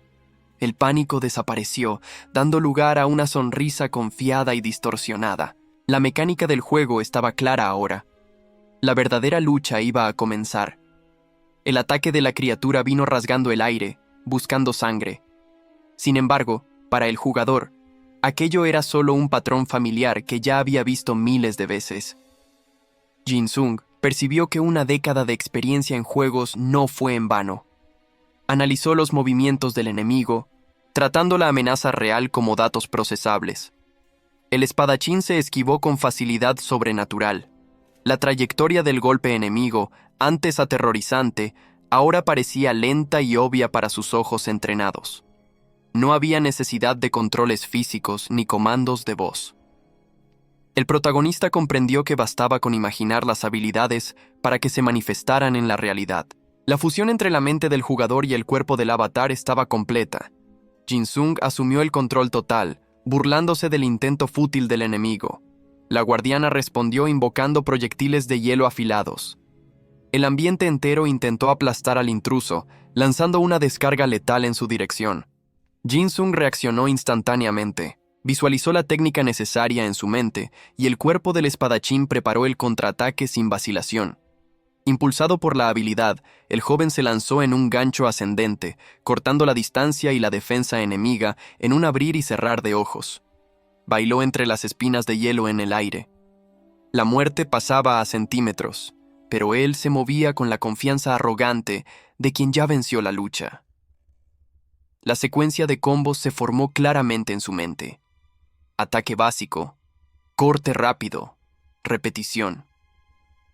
El pánico desapareció, dando lugar a una sonrisa confiada y distorsionada. La mecánica del juego estaba clara ahora. La verdadera lucha iba a comenzar. El ataque de la criatura vino rasgando el aire, buscando sangre. Sin embargo, para el jugador, aquello era solo un patrón familiar que ya había visto miles de veces. Jin Sung percibió que una década de experiencia en juegos no fue en vano. Analizó los movimientos del enemigo, tratando la amenaza real como datos procesables. El espadachín se esquivó con facilidad sobrenatural. La trayectoria del golpe enemigo, antes aterrorizante, ahora parecía lenta y obvia para sus ojos entrenados. No había necesidad de controles físicos ni comandos de voz. El protagonista comprendió que bastaba con imaginar las habilidades para que se manifestaran en la realidad. La fusión entre la mente del jugador y el cuerpo del avatar estaba completa. Jin Sung asumió el control total, burlándose del intento fútil del enemigo. La guardiana respondió invocando proyectiles de hielo afilados. El ambiente entero intentó aplastar al intruso, lanzando una descarga letal en su dirección. Jin Sung reaccionó instantáneamente. Visualizó la técnica necesaria en su mente y el cuerpo del espadachín preparó el contraataque sin vacilación. Impulsado por la habilidad, el joven se lanzó en un gancho ascendente, cortando la distancia y la defensa enemiga en un abrir y cerrar de ojos. Bailó entre las espinas de hielo en el aire. La muerte pasaba a centímetros, pero él se movía con la confianza arrogante de quien ya venció la lucha. La secuencia de combos se formó claramente en su mente. Ataque básico, corte rápido, repetición.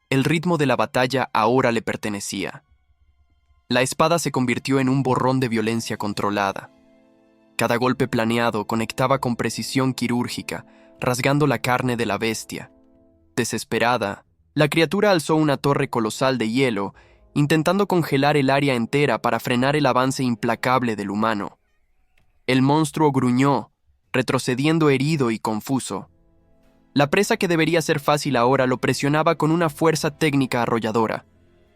El ritmo de la batalla ahora le pertenecía. La espada se convirtió en un borrón de violencia controlada. Cada golpe planeado conectaba con precisión quirúrgica, rasgando la carne de la bestia. Desesperada, la criatura alzó una torre colosal de hielo, intentando congelar el área entera para frenar el avance implacable del humano. El monstruo gruñó, retrocediendo herido y confuso. La presa que debería ser fácil ahora lo presionaba con una fuerza técnica arrolladora.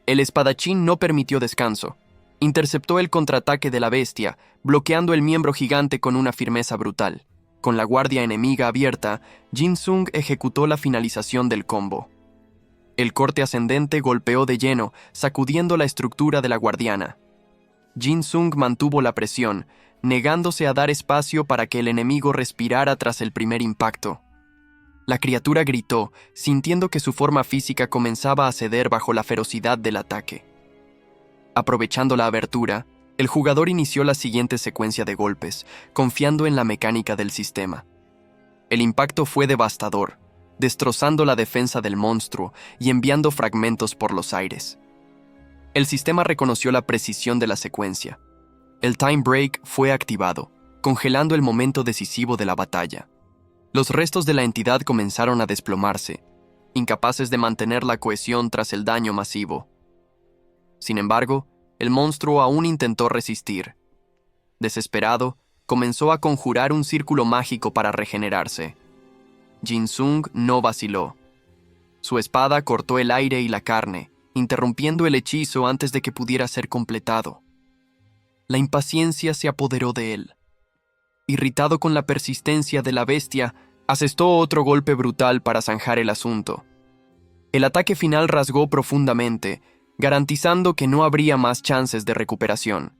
El espadachín no permitió descanso. Interceptó el contraataque de la bestia, bloqueando el miembro gigante con una firmeza brutal. Con la guardia enemiga abierta, Jin Sung ejecutó la finalización del combo. El corte ascendente golpeó de lleno, sacudiendo la estructura de la guardiana. Jin Sung mantuvo la presión, negándose a dar espacio para que el enemigo respirara tras el primer impacto. La criatura gritó, sintiendo que su forma física comenzaba a ceder bajo la ferocidad del ataque. Aprovechando la abertura, el jugador inició la siguiente secuencia de golpes, confiando en la mecánica del sistema. El impacto fue devastador, destrozando la defensa del monstruo y enviando fragmentos por los aires. El sistema reconoció la precisión de la secuencia. El Time Break fue activado, congelando el momento decisivo de la batalla. Los restos de la entidad comenzaron a desplomarse, incapaces de mantener la cohesión tras el daño masivo. Sin embargo, el monstruo aún intentó resistir. Desesperado, comenzó a conjurar un círculo mágico para regenerarse. Jin Sung no vaciló. Su espada cortó el aire y la carne, interrumpiendo el hechizo antes de que pudiera ser completado. La impaciencia se apoderó de él. Irritado con la persistencia de la bestia, asestó otro golpe brutal para zanjar el asunto. El ataque final rasgó profundamente, garantizando que no habría más chances de recuperación.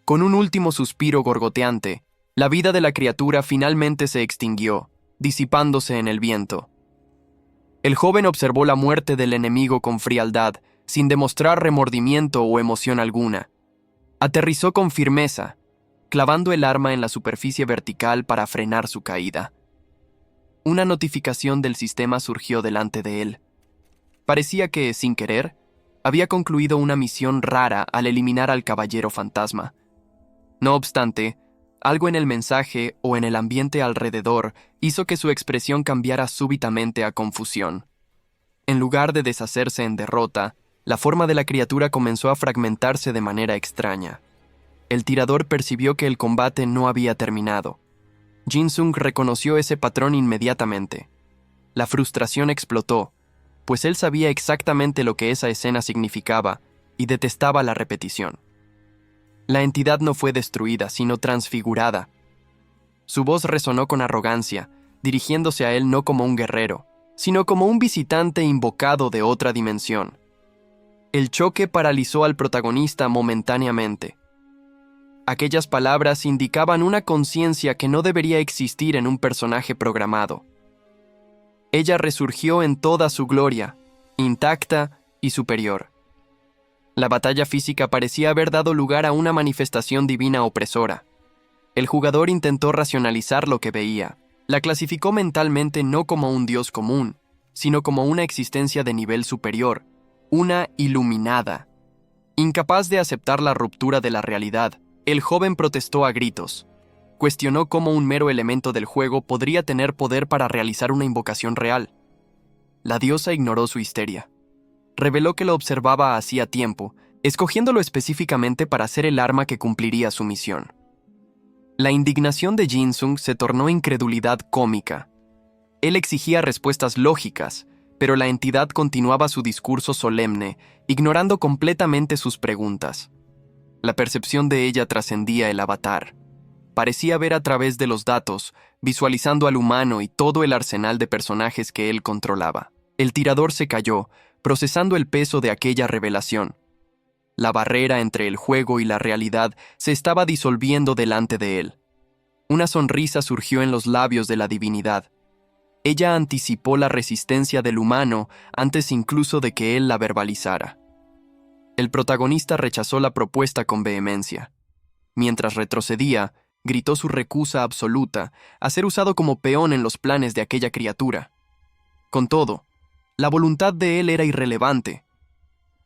Con un último suspiro gorgoteante, la vida de la criatura finalmente se extinguió, disipándose en el viento. El joven observó la muerte del enemigo con frialdad, sin demostrar remordimiento o emoción alguna. Aterrizó con firmeza, clavando el arma en la superficie vertical para frenar su caída. Una notificación del sistema surgió delante de él. Parecía que, sin querer, había concluido una misión rara al eliminar al caballero fantasma. No obstante, algo en el mensaje o en el ambiente alrededor hizo que su expresión cambiara súbitamente a confusión. En lugar de deshacerse en derrota, la forma de la criatura comenzó a fragmentarse de manera extraña. El tirador percibió que el combate no había terminado. Jin Sung reconoció ese patrón inmediatamente. La frustración explotó, pues él sabía exactamente lo que esa escena significaba y detestaba la repetición. La entidad no fue destruida, sino transfigurada. Su voz resonó con arrogancia, dirigiéndose a él no como un guerrero, sino como un visitante invocado de otra dimensión. El choque paralizó al protagonista momentáneamente. Aquellas palabras indicaban una conciencia que no debería existir en un personaje programado. Ella resurgió en toda su gloria, intacta y superior. La batalla física parecía haber dado lugar a una manifestación divina opresora. El jugador intentó racionalizar lo que veía. La clasificó mentalmente no como un dios común, sino como una existencia de nivel superior, una iluminada. Incapaz de aceptar la ruptura de la realidad, el joven protestó a gritos. Cuestionó cómo un mero elemento del juego podría tener poder para realizar una invocación real. La diosa ignoró su histeria. Reveló que lo observaba hacía tiempo, escogiéndolo específicamente para ser el arma que cumpliría su misión. La indignación de Jin Sung se tornó incredulidad cómica. Él exigía respuestas lógicas, pero la entidad continuaba su discurso solemne, ignorando completamente sus preguntas. La percepción de ella trascendía el avatar. Parecía ver a través de los datos, visualizando al humano y todo el arsenal de personajes que él controlaba. El tirador se cayó, procesando el peso de aquella revelación. La barrera entre el juego y la realidad se estaba disolviendo delante de él. Una sonrisa surgió en los labios de la divinidad. Ella anticipó la resistencia del humano antes incluso de que él la verbalizara. El protagonista rechazó la propuesta con vehemencia. Mientras retrocedía, gritó su recusa absoluta a ser usado como peón en los planes de aquella criatura. Con todo, la voluntad de él era irrelevante.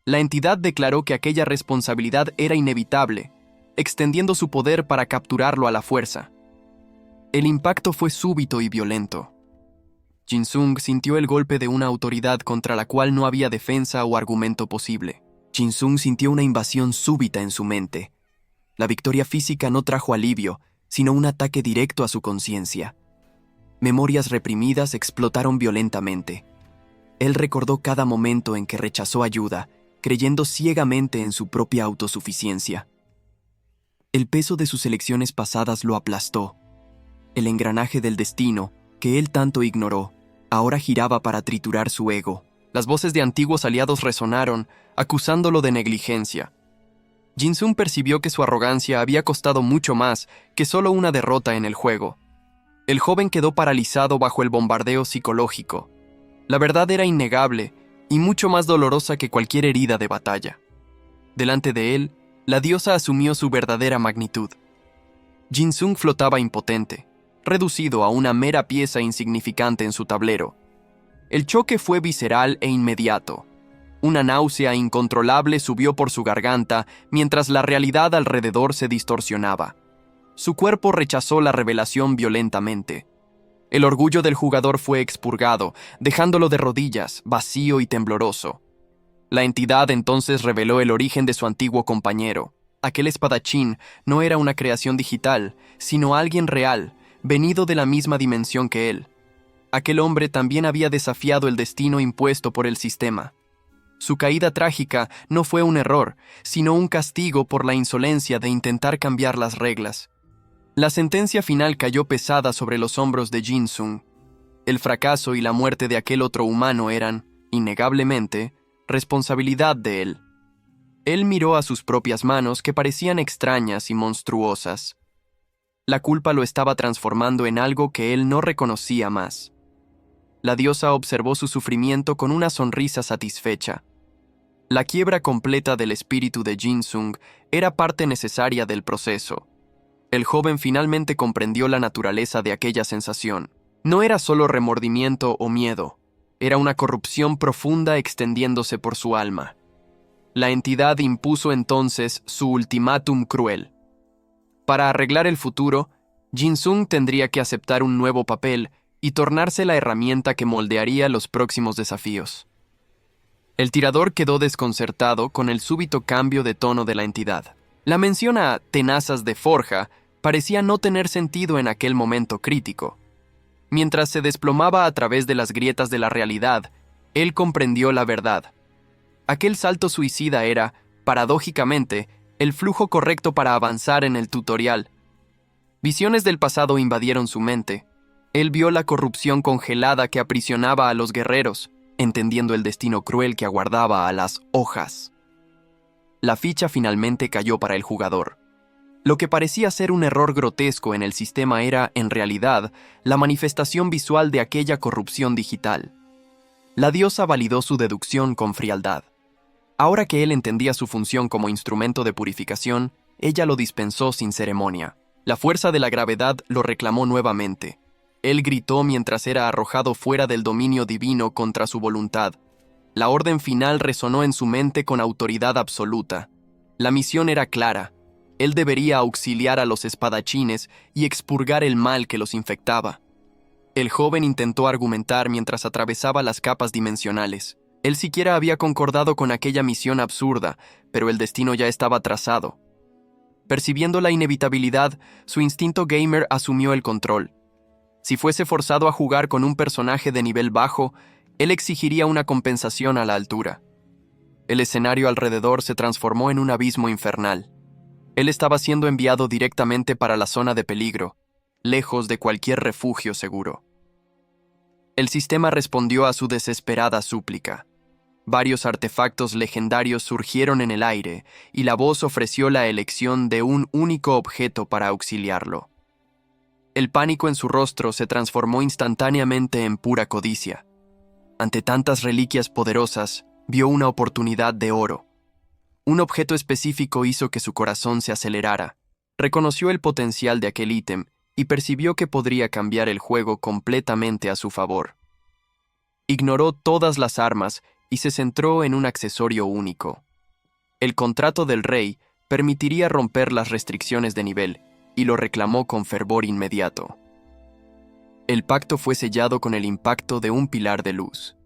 La entidad declaró que aquella responsabilidad era inevitable, extendiendo su poder para capturarlo a la fuerza. El impacto fue súbito y violento. Jin-sung sintió el golpe de una autoridad contra la cual no había defensa o argumento posible. Jin-sung sintió una invasión súbita en su mente. La victoria física no trajo alivio, sino un ataque directo a su conciencia. Memorias reprimidas explotaron violentamente. Él recordó cada momento en que rechazó ayuda, creyendo ciegamente en su propia autosuficiencia. El peso de sus elecciones pasadas lo aplastó. El engranaje del destino, que él tanto ignoró, ahora giraba para triturar su ego. Las voces de antiguos aliados resonaron, acusándolo de negligencia. Jin-sung percibió que su arrogancia había costado mucho más que solo una derrota en el juego. El joven quedó paralizado bajo el bombardeo psicológico. La verdad era innegable y mucho más dolorosa que cualquier herida de batalla. Delante de él, la diosa asumió su verdadera magnitud. Jin-sung flotaba impotente, reducido a una mera pieza insignificante en su tablero. El choque fue visceral e inmediato. Una náusea incontrolable subió por su garganta mientras la realidad alrededor se distorsionaba. Su cuerpo rechazó la revelación violentamente. El orgullo del jugador fue expurgado, dejándolo de rodillas, vacío y tembloroso. La entidad entonces reveló el origen de su antiguo compañero. Aquel espadachín no era una creación digital, sino alguien real, venido de la misma dimensión que él. Aquel hombre también había desafiado el destino impuesto por el sistema. Su caída trágica no fue un error, sino un castigo por la insolencia de intentar cambiar las reglas. La sentencia final cayó pesada sobre los hombros de Jin-sung. El fracaso y la muerte de aquel otro humano eran, innegablemente, responsabilidad de él. Él miró a sus propias manos que parecían extrañas y monstruosas. La culpa lo estaba transformando en algo que él no reconocía más. La diosa observó su sufrimiento con una sonrisa satisfecha. La quiebra completa del espíritu de Jin-sung era parte necesaria del proceso. El joven finalmente comprendió la naturaleza de aquella sensación. No era solo remordimiento o miedo, era una corrupción profunda extendiéndose por su alma. La entidad impuso entonces su ultimátum cruel. Para arreglar el futuro, Jin-sung tendría que aceptar un nuevo papel y tornarse la herramienta que moldearía los próximos desafíos. El tirador quedó desconcertado con el súbito cambio de tono de la entidad. La mención a tenazas de forja parecía no tener sentido en aquel momento crítico. Mientras se desplomaba a través de las grietas de la realidad, él comprendió la verdad. Aquel salto suicida era, paradójicamente, el flujo correcto para avanzar en el tutorial. Visiones del pasado invadieron su mente. Él vio la corrupción congelada que aprisionaba a los guerreros, entendiendo el destino cruel que aguardaba a las hojas. La ficha finalmente cayó para el jugador. Lo que parecía ser un error grotesco en el sistema era, en realidad, la manifestación visual de aquella corrupción digital. La diosa validó su deducción con frialdad. Ahora que él entendía su función como instrumento de purificación, ella lo dispensó sin ceremonia. La fuerza de la gravedad lo reclamó nuevamente. Él gritó mientras era arrojado fuera del dominio divino contra su voluntad. La orden final resonó en su mente con autoridad absoluta. La misión era clara. Él debería auxiliar a los espadachines y expurgar el mal que los infectaba. El joven intentó argumentar mientras atravesaba las capas dimensionales. Él siquiera había concordado con aquella misión absurda, pero el destino ya estaba trazado. Percibiendo la inevitabilidad, su instinto gamer asumió el control. Si fuese forzado a jugar con un personaje de nivel bajo, él exigiría una compensación a la altura. El escenario alrededor se transformó en un abismo infernal. Él estaba siendo enviado directamente para la zona de peligro, lejos de cualquier refugio seguro. El sistema respondió a su desesperada súplica. Varios artefactos legendarios surgieron en el aire y la voz ofreció la elección de un único objeto para auxiliarlo. El pánico en su rostro se transformó instantáneamente en pura codicia. Ante tantas reliquias poderosas, vio una oportunidad de oro. Un objeto específico hizo que su corazón se acelerara. Reconoció el potencial de aquel ítem y percibió que podría cambiar el juego completamente a su favor. Ignoró todas las armas y se centró en un accesorio único. El contrato del rey permitiría romper las restricciones de nivel y lo reclamó con fervor inmediato. El pacto fue sellado con el impacto de un pilar de luz.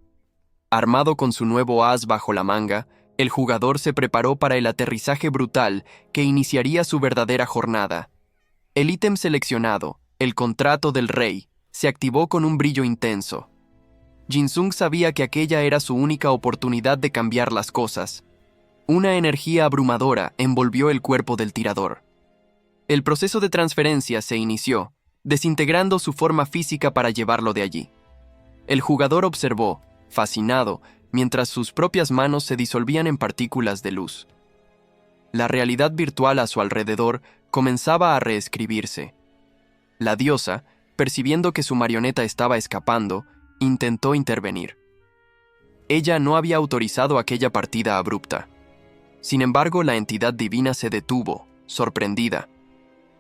Armado con su nuevo as bajo la manga, el jugador se preparó para el aterrizaje brutal que iniciaría su verdadera jornada. El ítem seleccionado, el contrato del rey, se activó con un brillo intenso. Jin Sung sabía que aquella era su única oportunidad de cambiar las cosas. Una energía abrumadora envolvió el cuerpo del tirador. El proceso de transferencia se inició, desintegrando su forma física para llevarlo de allí. El jugador observó, fascinado, mientras sus propias manos se disolvían en partículas de luz. La realidad virtual a su alrededor comenzaba a reescribirse. La diosa, percibiendo que su marioneta estaba escapando, intentó intervenir. Ella no había autorizado aquella partida abrupta. Sin embargo, la entidad divina se detuvo, sorprendida.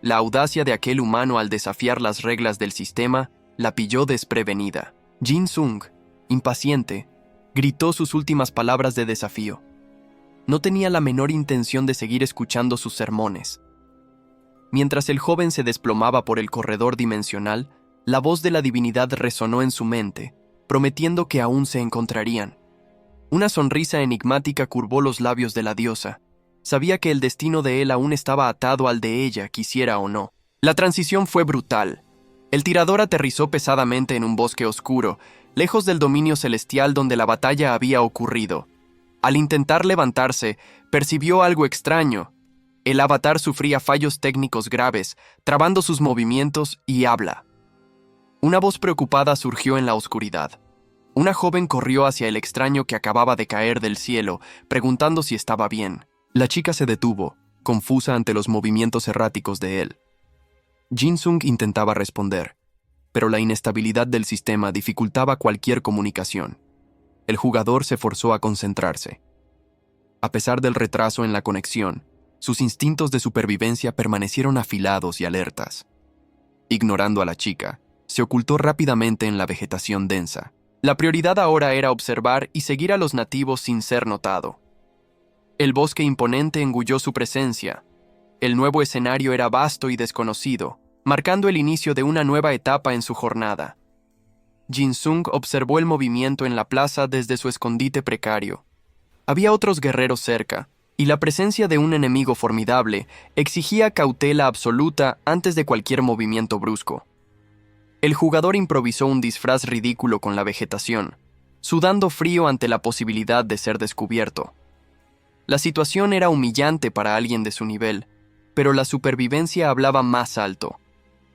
La audacia de aquel humano al desafiar las reglas del sistema la pilló desprevenida. Jin Sung, impaciente, gritó sus últimas palabras de desafío. No tenía la menor intención de seguir escuchando sus sermones. Mientras el joven se desplomaba por el corredor dimensional, la voz de la divinidad resonó en su mente, prometiendo que aún se encontrarían. Una sonrisa enigmática curvó los labios de la diosa. Sabía que el destino de él aún estaba atado al de ella, quisiera o no. La transición fue brutal. El tirador aterrizó pesadamente en un bosque oscuro, lejos del dominio celestial donde la batalla había ocurrido. Al intentar levantarse, percibió algo extraño. El avatar sufría fallos técnicos graves, trabando sus movimientos y habla. Una voz preocupada surgió en la oscuridad. Una joven corrió hacia el extraño que acababa de caer del cielo, preguntando si estaba bien. La chica se detuvo, confusa ante los movimientos erráticos de él. Jin Sung intentaba responder, pero la inestabilidad del sistema dificultaba cualquier comunicación. El jugador se forzó a concentrarse. A pesar del retraso en la conexión, sus instintos de supervivencia permanecieron afilados y alertas. Ignorando a la chica, se ocultó rápidamente en la vegetación densa. La prioridad ahora era observar y seguir a los nativos sin ser notado. El bosque imponente engulló su presencia. El nuevo escenario era vasto y desconocido, marcando el inicio de una nueva etapa en su jornada. Jin Sung observó el movimiento en la plaza desde su escondite precario. Había otros guerreros cerca, y la presencia de un enemigo formidable exigía cautela absoluta antes de cualquier movimiento brusco. El jugador improvisó un disfraz ridículo con la vegetación, sudando frío ante la posibilidad de ser descubierto. La situación era humillante para alguien de su nivel, pero la supervivencia hablaba más alto.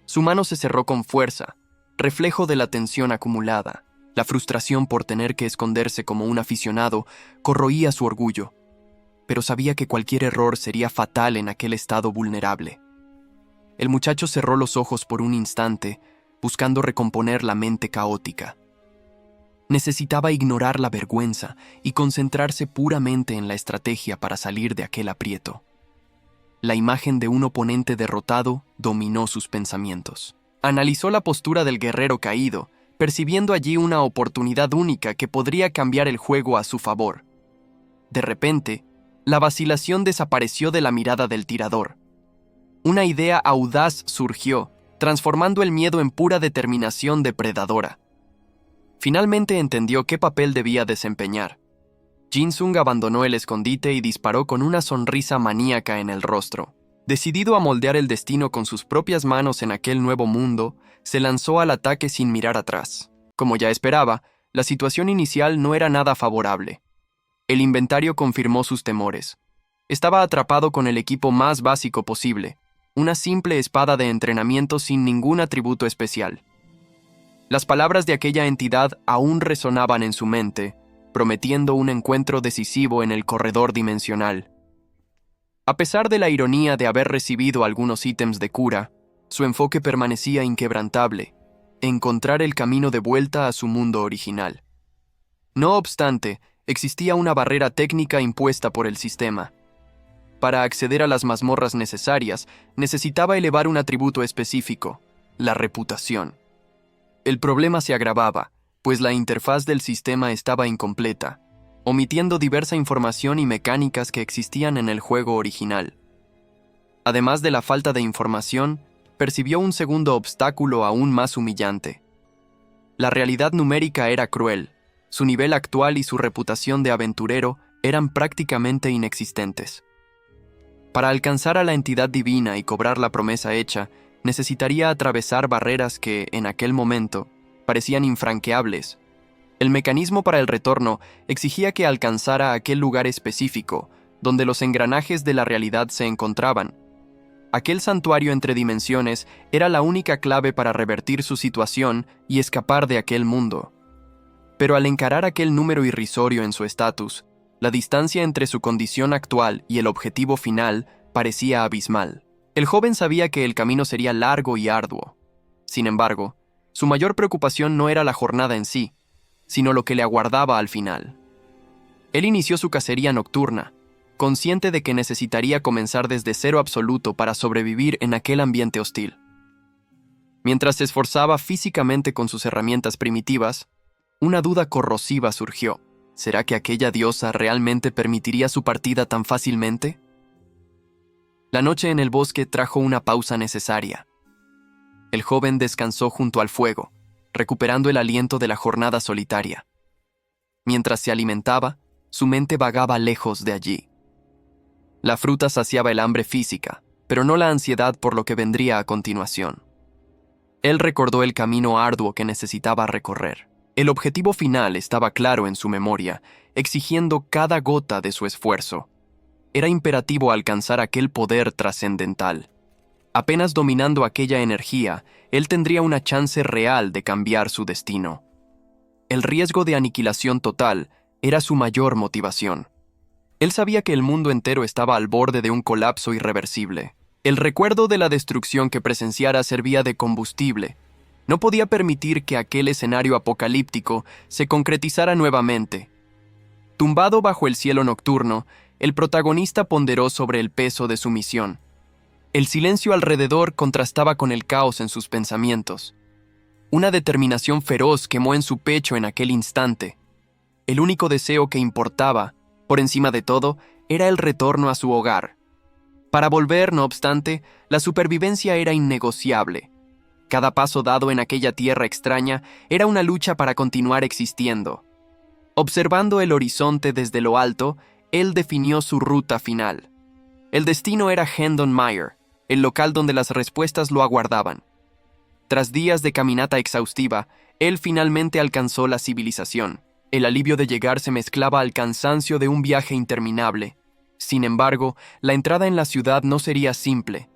Su mano se cerró con fuerza, reflejo de la tensión acumulada. La frustración por tener que esconderse como un aficionado corroía su orgullo, pero sabía que cualquier error sería fatal en aquel estado vulnerable. El muchacho cerró los ojos por un instante, buscando recomponer la mente caótica. Necesitaba ignorar la vergüenza y concentrarse puramente en la estrategia para salir de aquel aprieto. La imagen de un oponente derrotado dominó sus pensamientos. Analizó la postura del guerrero caído, percibiendo allí una oportunidad única que podría cambiar el juego a su favor. De repente, la vacilación desapareció de la mirada del tirador. Una idea audaz surgió, transformando el miedo en pura determinación depredadora. Finalmente entendió qué papel debía desempeñar. Jin Sung abandonó el escondite y disparó con una sonrisa maníaca en el rostro. Decidido a moldear el destino con sus propias manos en aquel nuevo mundo, se lanzó al ataque sin mirar atrás. Como ya esperaba, la situación inicial no era nada favorable. El inventario confirmó sus temores. Estaba atrapado con el equipo más básico posible, una simple espada de entrenamiento sin ningún atributo especial. Las palabras de aquella entidad aún resonaban en su mente, prometiendo un encuentro decisivo en el corredor dimensional. A pesar de la ironía de haber recibido algunos ítems de cura, Su enfoque permanecía inquebrantable: encontrar el camino de vuelta a su mundo original. No obstante, existía una barrera técnica impuesta por el sistema. Para acceder a las mazmorras necesarias, necesitaba elevar un atributo específico: la reputación. El problema se agravaba, pues la interfaz del sistema estaba incompleta, omitiendo diversa información y mecánicas que existían en el juego original. Además de la falta de información, percibió un segundo obstáculo aún más humillante. La realidad numérica era cruel. Su nivel actual y su reputación de aventurero eran prácticamente inexistentes. Para alcanzar a la entidad divina y cobrar la promesa hecha, necesitaría atravesar barreras que, en aquel momento, parecían infranqueables. El mecanismo para el retorno exigía que alcanzara aquel lugar específico, donde los engranajes de la realidad se encontraban. Aquel santuario entre dimensiones era la única clave para revertir su situación y escapar de aquel mundo. Pero al encarar aquel número irrisorio en su estatus, la distancia entre su condición actual y el objetivo final parecía abismal. El joven sabía que el camino sería largo y arduo. Sin embargo, su mayor preocupación no era la jornada en sí, sino lo que le aguardaba al final. Él inició su cacería nocturna, consciente de que necesitaría comenzar desde cero absoluto para sobrevivir en aquel ambiente hostil. Mientras se esforzaba físicamente con sus herramientas primitivas, una duda corrosiva surgió. ¿Será que aquella diosa realmente permitiría su partida tan fácilmente? La noche en el bosque trajo una pausa necesaria. El joven descansó junto al fuego, recuperando el aliento de la jornada solitaria. Mientras se alimentaba, su mente vagaba lejos de allí. La fruta saciaba el hambre física, pero no la ansiedad por lo que vendría a continuación. Él recordó el camino arduo que necesitaba recorrer. El objetivo final estaba claro en su memoria, exigiendo cada gota de su esfuerzo. Era imperativo alcanzar aquel poder trascendental. Apenas dominando aquella energía, él tendría una chance real de cambiar su destino. El riesgo de aniquilación total era su mayor motivación. Él sabía que el mundo entero estaba al borde de un colapso irreversible. El recuerdo de la destrucción que presenciara servía de combustible. No podía permitir que aquel escenario apocalíptico se concretizara nuevamente. Tumbado bajo el cielo nocturno, el protagonista ponderó sobre el peso de su misión. El silencio alrededor contrastaba con el caos en sus pensamientos. Una determinación feroz quemó en su pecho en aquel instante. El único deseo que importaba, por encima de todo, era el retorno a su hogar. Para volver, no obstante, la supervivencia era innegociable. Cada paso dado en aquella tierra extraña era una lucha para continuar existiendo. Observando el horizonte desde lo alto, él definió su ruta final. El destino era Hendon Mire, el local donde las respuestas lo aguardaban. Tras días de caminata exhaustiva, él finalmente alcanzó la civilización. El alivio de llegar se mezclaba al cansancio de un viaje interminable. Sin embargo, la entrada en la ciudad no sería simple.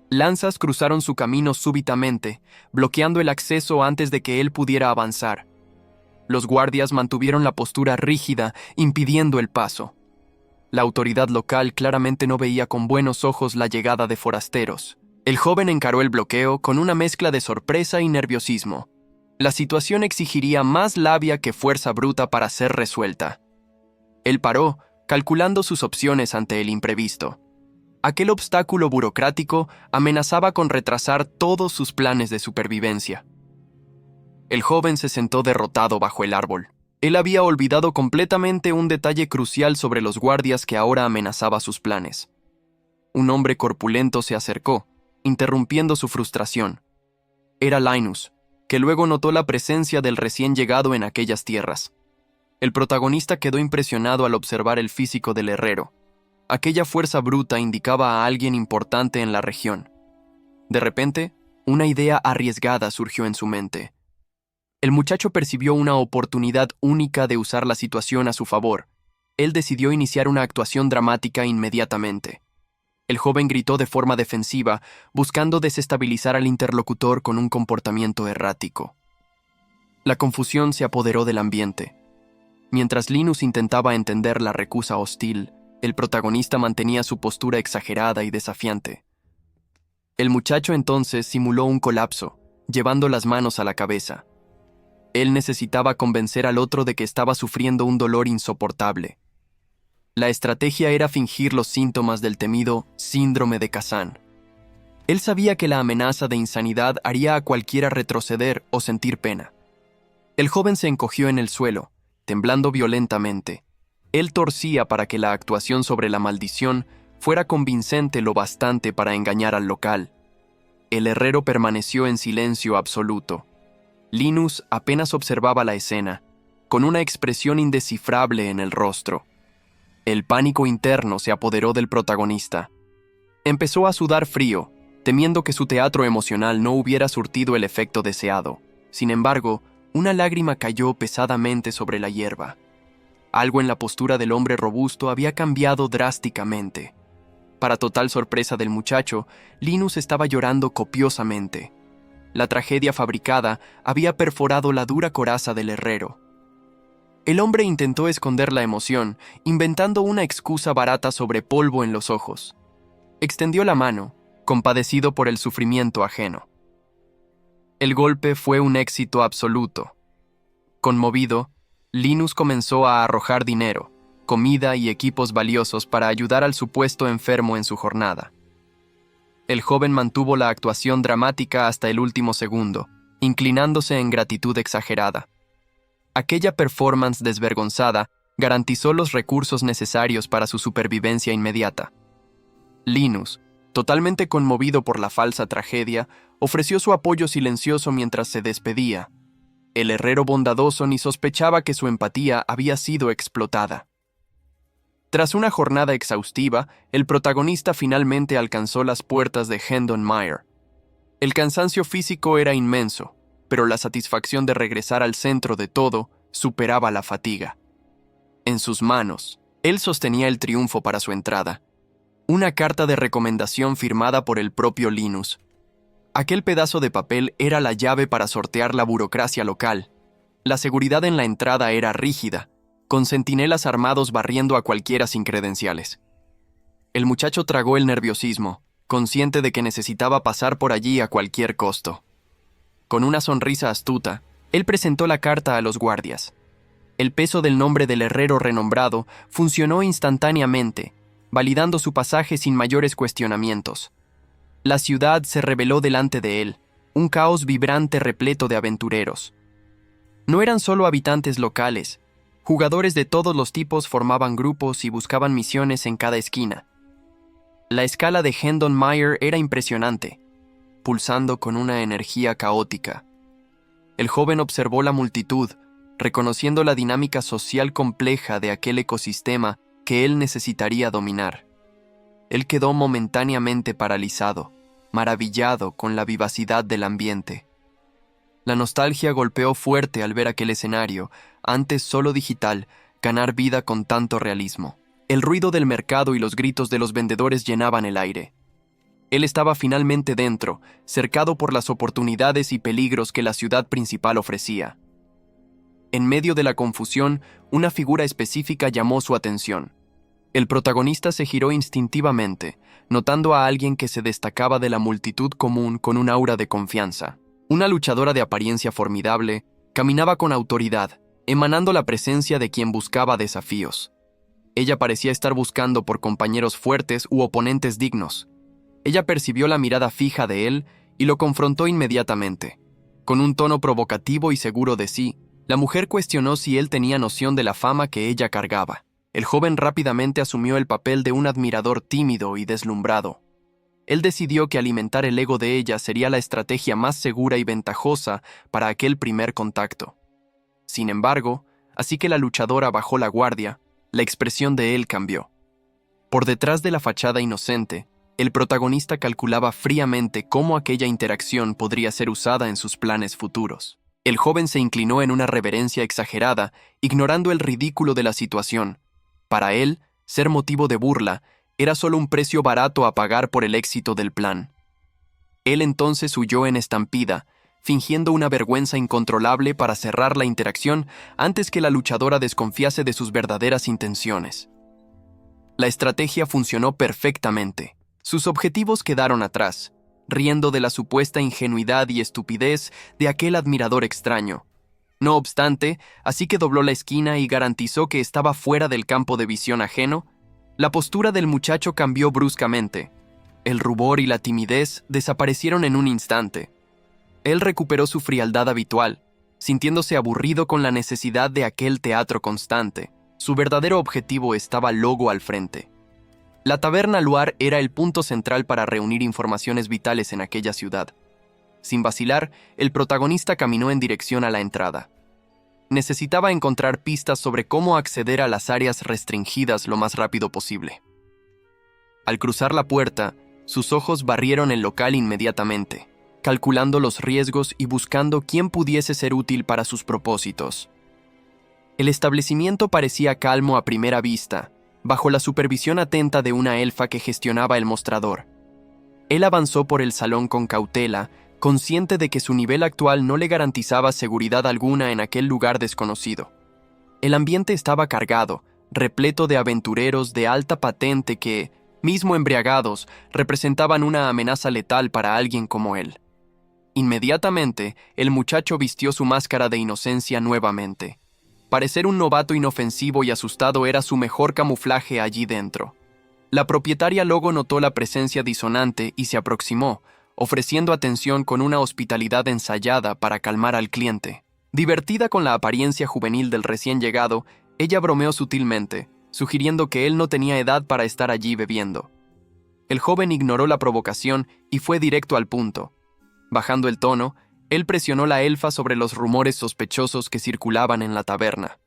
Lanzas cruzaron su camino súbitamente, bloqueando el acceso antes de que él pudiera avanzar. Los guardias mantuvieron la postura rígida, impidiendo el paso. La autoridad local claramente no veía con buenos ojos la llegada de forasteros. El joven encaró el bloqueo con una mezcla de sorpresa y nerviosismo. La situación exigiría más labia que fuerza bruta para ser resuelta. Él paró, calculando sus opciones ante el imprevisto. Aquel obstáculo burocrático amenazaba con retrasar todos sus planes de supervivencia. El joven se sentó derrotado bajo el árbol. Él había olvidado completamente un detalle crucial sobre los guardias que ahora amenazaba sus planes. Un hombre corpulento se acercó, interrumpiendo su frustración. Era Linus, que luego notó la presencia del recién llegado en aquellas tierras. El protagonista quedó impresionado al observar el físico del herrero. Aquella fuerza bruta indicaba a alguien importante en la región. De repente, una idea arriesgada surgió en su mente. El muchacho percibió una oportunidad única de usar la situación a su favor. Él decidió iniciar una actuación dramática inmediatamente. El joven gritó de forma defensiva, buscando desestabilizar al interlocutor con un comportamiento errático. La confusión se apoderó del ambiente. Mientras Linus intentaba entender la recusa hostil, el protagonista mantenía su postura exagerada y desafiante. El muchacho entonces simuló un colapso, llevando las manos a la cabeza. Él necesitaba convencer al otro de que estaba sufriendo un dolor insoportable. La estrategia era fingir los síntomas del temido síndrome de Kazan. Él sabía que la amenaza de insanidad haría a cualquiera retroceder o sentir pena. El joven se encogió en el suelo, temblando violentamente. Él torcía para que la actuación sobre la maldición fuera convincente lo bastante para engañar al local. El herrero permaneció en silencio absoluto. Linus apenas observaba la escena, con una expresión indescifrable en el rostro. El pánico interno se apoderó del protagonista. Empezó a sudar frío, temiendo que su teatro emocional no hubiera surtido el efecto deseado. Sin embargo, una lágrima cayó pesadamente sobre la hierba. Algo en la postura del hombre robusto había cambiado drásticamente. Para total sorpresa del muchacho, Linus estaba llorando copiosamente. La tragedia fabricada había perforado la dura coraza del herrero. El hombre intentó esconder la emoción, inventando una excusa barata sobre polvo en los ojos. Extendió la mano, compadecido por el sufrimiento ajeno. El golpe fue un éxito absoluto. Conmovido, Linus comenzó a arrojar dinero, comida y equipos valiosos para ayudar al supuesto enfermo en su jornada. El joven mantuvo la actuación dramática hasta el último segundo, inclinándose en gratitud exagerada. Aquella performance desvergonzada garantizó los recursos necesarios para su supervivencia inmediata. Linus, totalmente conmovido por la falsa tragedia, ofreció su apoyo silencioso mientras se despedía. El herrero bondadoso ni sospechaba que su empatía había sido explotada. Tras una jornada exhaustiva, el protagonista finalmente alcanzó las puertas de Hendon Mire. El cansancio físico era inmenso, pero la satisfacción de regresar al centro de todo superaba la fatiga. En sus manos, él sostenía el triunfo para su entrada. Una carta de recomendación firmada por el propio Linus. Aquel pedazo de papel era la llave para sortear la burocracia local. La seguridad en la entrada era rígida, con centinelas armados barriendo a cualquiera sin credenciales. El muchacho tragó el nerviosismo, consciente de que necesitaba pasar por allí a cualquier costo. Con una sonrisa astuta, él presentó la carta a los guardias. El peso del nombre del herrero renombrado funcionó instantáneamente, validando su pasaje sin mayores cuestionamientos. La ciudad se reveló delante de él, un caos vibrante repleto de aventureros. No eran solo habitantes locales, jugadores de todos los tipos formaban grupos y buscaban misiones en cada esquina. La escala de Hendon Mire era impresionante, pulsando con una energía caótica. El joven observó la multitud, reconociendo la dinámica social compleja de aquel ecosistema que él necesitaría dominar. Él quedó momentáneamente paralizado, maravillado con la vivacidad del ambiente. La nostalgia golpeó fuerte al ver aquel escenario, antes solo digital, ganar vida con tanto realismo. El ruido del mercado y los gritos de los vendedores llenaban el aire. Él estaba finalmente dentro, cercado por las oportunidades y peligros que la ciudad principal ofrecía. En medio de la confusión, una figura específica llamó su atención. El protagonista se giró instintivamente, notando a alguien que se destacaba de la multitud común con un aura de confianza. Una luchadora de apariencia formidable, caminaba con autoridad, emanando la presencia de quien buscaba desafíos. Ella parecía estar buscando por compañeros fuertes u oponentes dignos. Ella percibió la mirada fija de él y lo confrontó inmediatamente. Con un tono provocativo y seguro de sí, la mujer cuestionó si él tenía noción de la fama que ella cargaba. El joven rápidamente asumió el papel de un admirador tímido y deslumbrado. Él decidió que alimentar el ego de ella sería la estrategia más segura y ventajosa para aquel primer contacto. Sin embargo, así que la luchadora bajó la guardia, la expresión de él cambió. Por detrás de la fachada inocente, el protagonista calculaba fríamente cómo aquella interacción podría ser usada en sus planes futuros. El joven se inclinó en una reverencia exagerada, ignorando el ridículo de la situación. Para él, ser motivo de burla era solo un precio barato a pagar por el éxito del plan. Él entonces huyó en estampida, fingiendo una vergüenza incontrolable para cerrar la interacción antes que la luchadora desconfiase de sus verdaderas intenciones. La estrategia funcionó perfectamente. Sus objetivos quedaron atrás. riendo de la supuesta ingenuidad y estupidez de aquel admirador extraño. No obstante, así que dobló la esquina y garantizó que estaba fuera del campo de visión ajeno, la postura del muchacho cambió bruscamente. El rubor y la timidez desaparecieron en un instante. Él recuperó su frialdad habitual, sintiéndose aburrido con la necesidad de aquel teatro constante. Su verdadero objetivo estaba luego al frente. La taberna Luar era el punto central para reunir informaciones vitales en aquella ciudad. Sin vacilar, el protagonista caminó en dirección a la entrada. Necesitaba encontrar pistas sobre cómo acceder a las áreas restringidas lo más rápido posible. Al cruzar la puerta, sus ojos barrieron el local inmediatamente, calculando los riesgos y buscando quién pudiese ser útil para sus propósitos. El establecimiento parecía calmo a primera vista, bajo la supervisión atenta de una elfa que gestionaba el mostrador. Él avanzó por el salón con cautela, consciente de que su nivel actual no le garantizaba seguridad alguna en aquel lugar desconocido. El ambiente estaba cargado, repleto de aventureros de alta patente que, mismo embriagados, representaban una amenaza letal para alguien como él. Inmediatamente, el muchacho vistió su máscara de inocencia nuevamente. Parecer un novato inofensivo y asustado era su mejor camuflaje allí dentro. La propietaria luego notó la presencia disonante y se aproximó, ofreciendo atención con una hospitalidad ensayada para calmar al cliente. Divertida con la apariencia juvenil del recién llegado, ella bromeó sutilmente, sugiriendo que él no tenía edad para estar allí bebiendo. El joven ignoró la provocación y fue directo al punto. Bajando el tono, él presionó la elfa sobre los rumores sospechosos que circulaban en la taberna.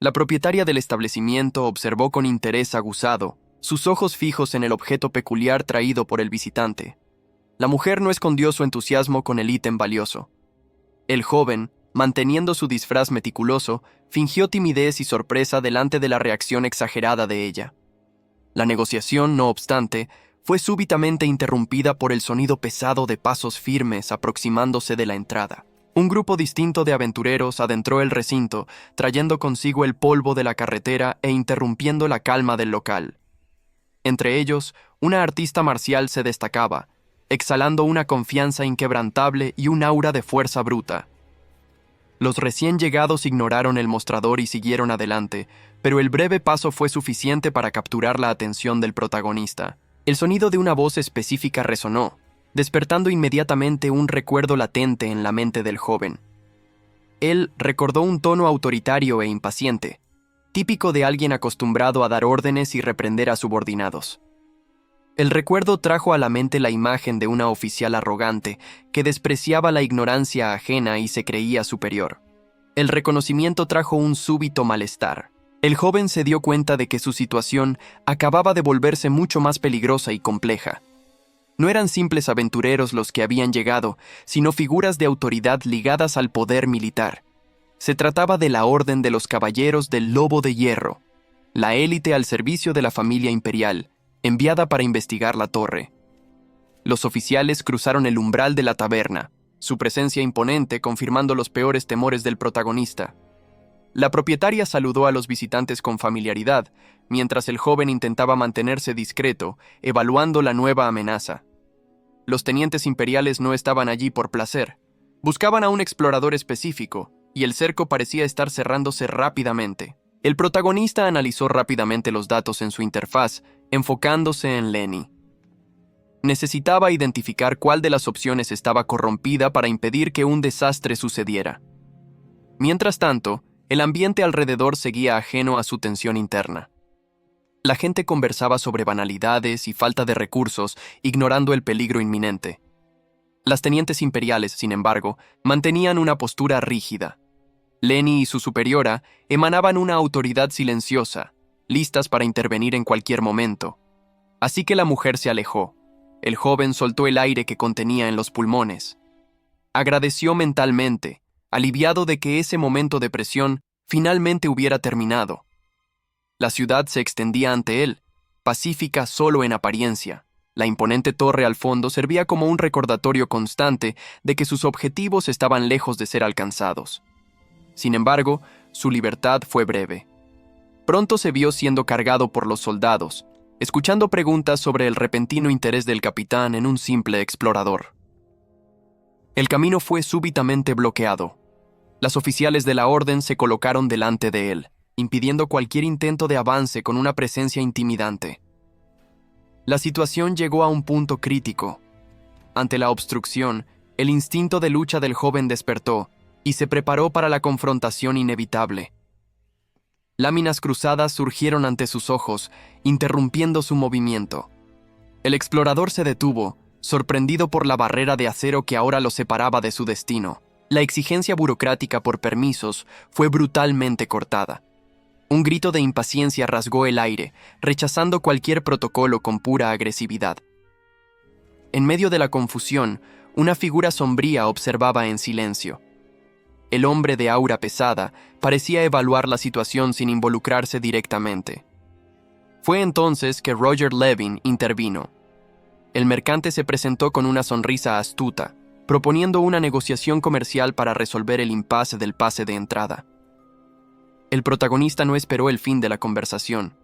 La propietaria del establecimiento observó con interés aguzado, sus ojos fijos en el objeto peculiar traído por el visitante. La mujer no escondió su entusiasmo con el ítem valioso. El joven, manteniendo su disfraz meticuloso, fingió timidez y sorpresa delante de la reacción exagerada de ella. La negociación, no obstante, fue súbitamente interrumpida por el sonido pesado de pasos firmes aproximándose de la entrada. Un grupo distinto de aventureros adentró el recinto, trayendo consigo el polvo de la carretera e interrumpiendo la calma del local. Entre ellos, una artista marcial se destacaba, exhalando una confianza inquebrantable y un aura de fuerza bruta. Los recién llegados ignoraron el mostrador y siguieron adelante, pero el breve paso fue suficiente para capturar la atención del protagonista. El sonido de una voz específica resonó, despertando inmediatamente un recuerdo latente en la mente del joven. Él recordó un tono autoritario e impaciente, típico de alguien acostumbrado a dar órdenes y reprender a subordinados. El recuerdo trajo a la mente la imagen de una oficial arrogante que despreciaba la ignorancia ajena y se creía superior. El reconocimiento trajo un súbito malestar. El joven se dio cuenta de que su situación acababa de volverse mucho más peligrosa y compleja. No eran simples aventureros los que habían llegado, sino figuras de autoridad ligadas al poder militar. Se trataba de la Orden de los Caballeros del Lobo de Hierro, la élite al servicio de la familia imperial, enviada para investigar la torre. Los oficiales cruzaron el umbral de la taberna, su presencia imponente confirmando los peores temores del protagonista. La propietaria saludó a los visitantes con familiaridad, mientras el joven intentaba mantenerse discreto, evaluando la nueva amenaza. Los tenientes imperiales no estaban allí por placer. Buscaban a un explorador específico, y el cerco parecía estar cerrándose rápidamente. El protagonista analizó rápidamente los datos en su interfaz, enfocándose en Lenny. Necesitaba identificar cuál de las opciones estaba corrompida para impedir que un desastre sucediera. Mientras tanto, el ambiente alrededor seguía ajeno a su tensión interna. La gente conversaba sobre banalidades y falta de recursos, ignorando el peligro inminente. Las tenientes imperiales, sin embargo, mantenían una postura rígida. Lenny y su superiora emanaban una autoridad silenciosa, listas para intervenir en cualquier momento. Así que la mujer se alejó. El joven soltó el aire que contenía en los pulmones. Agradeció mentalmente, aliviado de que ese momento de presión finalmente hubiera terminado. La ciudad se extendía ante él, pacífica solo en apariencia. La imponente torre al fondo servía como un recordatorio constante de que sus objetivos estaban lejos de ser alcanzados. Sin embargo, su libertad fue breve. Pronto se vio siendo cargado por los soldados, escuchando preguntas sobre el repentino interés del capitán en un simple explorador. El camino fue súbitamente bloqueado. Las oficiales de la orden se colocaron delante de él, impidiendo cualquier intento de avance con una presencia intimidante. La situación llegó a un punto crítico. Ante la obstrucción, el instinto de lucha del joven despertó y se preparó para la confrontación inevitable. Láminas cruzadas surgieron ante sus ojos, interrumpiendo su movimiento. El explorador se detuvo, sorprendido por la barrera de acero que ahora lo separaba de su destino. La exigencia burocrática por permisos fue brutalmente cortada. Un grito de impaciencia rasgó el aire, rechazando cualquier protocolo con pura agresividad. En medio de la confusión, una figura sombría observaba en silencio. El hombre de aura pesada parecía evaluar la situación sin involucrarse directamente. Fue entonces que Roger Levin intervino. El mercante se presentó con una sonrisa astuta, proponiendo una negociación comercial para resolver el impasse del pase de entrada. El protagonista no esperó el fin de la conversación.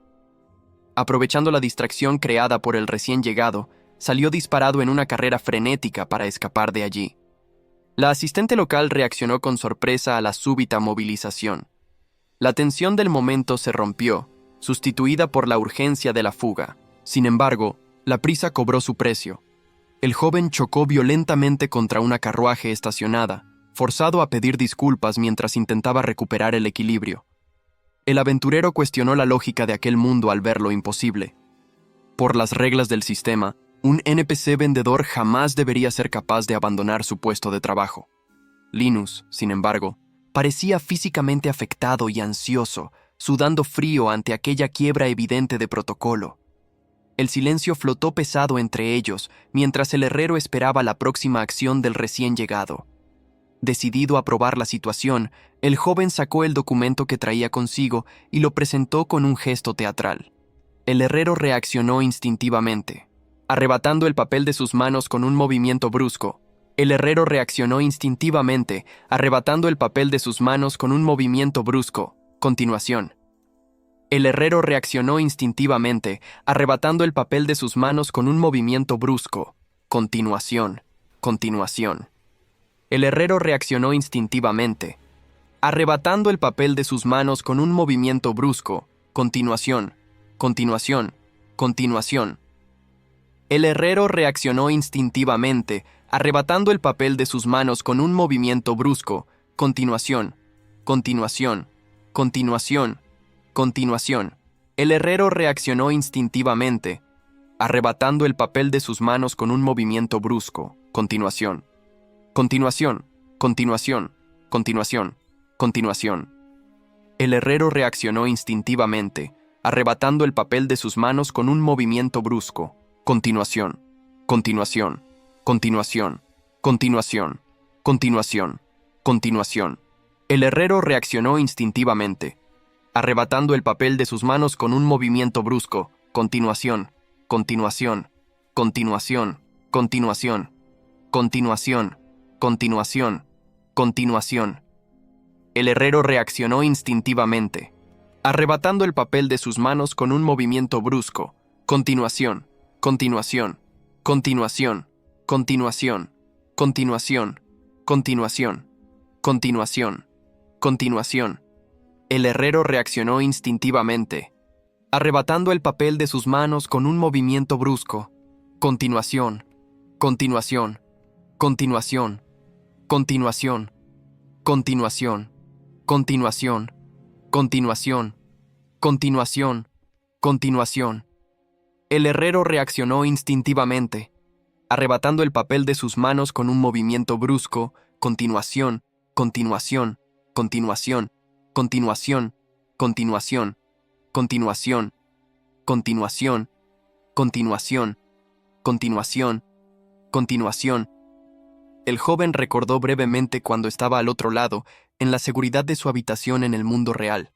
Aprovechando la distracción creada por el recién llegado, salió disparado en una carrera frenética para escapar de allí. La asistente local reaccionó con sorpresa a la súbita movilización. La tensión del momento se rompió, sustituida por la urgencia de la fuga. Sin embargo, la prisa cobró su precio. El joven chocó violentamente contra una carruaje estacionada, forzado a pedir disculpas mientras intentaba recuperar el equilibrio. El aventurero cuestionó la lógica de aquel mundo al ver lo imposible. Por las reglas del sistema, un NPC vendedor jamás debería ser capaz de abandonar su puesto de trabajo. Linus, sin embargo, parecía físicamente afectado y ansioso, sudando frío ante aquella quiebra evidente de protocolo. El silencio flotó pesado entre ellos, mientras el herrero esperaba la próxima acción del recién llegado. Decidido a probar la situación, el joven sacó el documento que traía consigo y lo presentó con un gesto teatral. El herrero reaccionó instintivamente, arrebatando el papel de sus manos con un movimiento brusco. El herrero reaccionó instintivamente, arrebatando el papel de sus manos con un movimiento brusco. Continuación. El herrero reaccionó instintivamente, arrebatando el papel de sus manos con un movimiento brusco. Continuación. Continuación. El herrero reaccionó instintivamente, arrebatando el papel de sus manos con un movimiento brusco. Continuación. Continuación. Continuación. El herrero reaccionó instintivamente, arrebatando el papel de sus manos con un movimiento brusco. Continuación. Continuación. Continuación. Continuación. El herrero reaccionó instintivamente, arrebatando el papel de sus manos con un movimiento brusco. Continuación. Continuación. Continuación. Continuación. Continuación. El herrero reaccionó instintivamente, arrebatando el papel de sus manos con un movimiento brusco. Continuación. Continuación. Continuación. Continuación. Continuación. Continuación. El herrero reaccionó instintivamente, arrebatando el papel de sus manos con un movimiento brusco. Continuación. Continuación. Continuación. Continuación. Continuación. Continuación. Continuación. El herrero reaccionó instintivamente, arrebatando el papel de sus manos con un movimiento brusco. Continuación. Continuación. Continuación. Continuación. Continuación. Continuación. Continuación. Continuación. El herrero reaccionó instintivamente, arrebatando el papel de sus manos con un movimiento brusco. Continuación. Continuación. Continuación. Continuación. Continuación. Continuación. Continuación. Continuación. Continuación. El herrero reaccionó instintivamente, arrebatando el papel de sus manos con un movimiento brusco. Continuación. Continuación. Continuación. Continuación. Continuación. Continuación. Continuación. Continuación. Continuación. Continuación. El joven recordó brevemente cuando estaba al otro lado, en la seguridad de su habitación en el mundo real.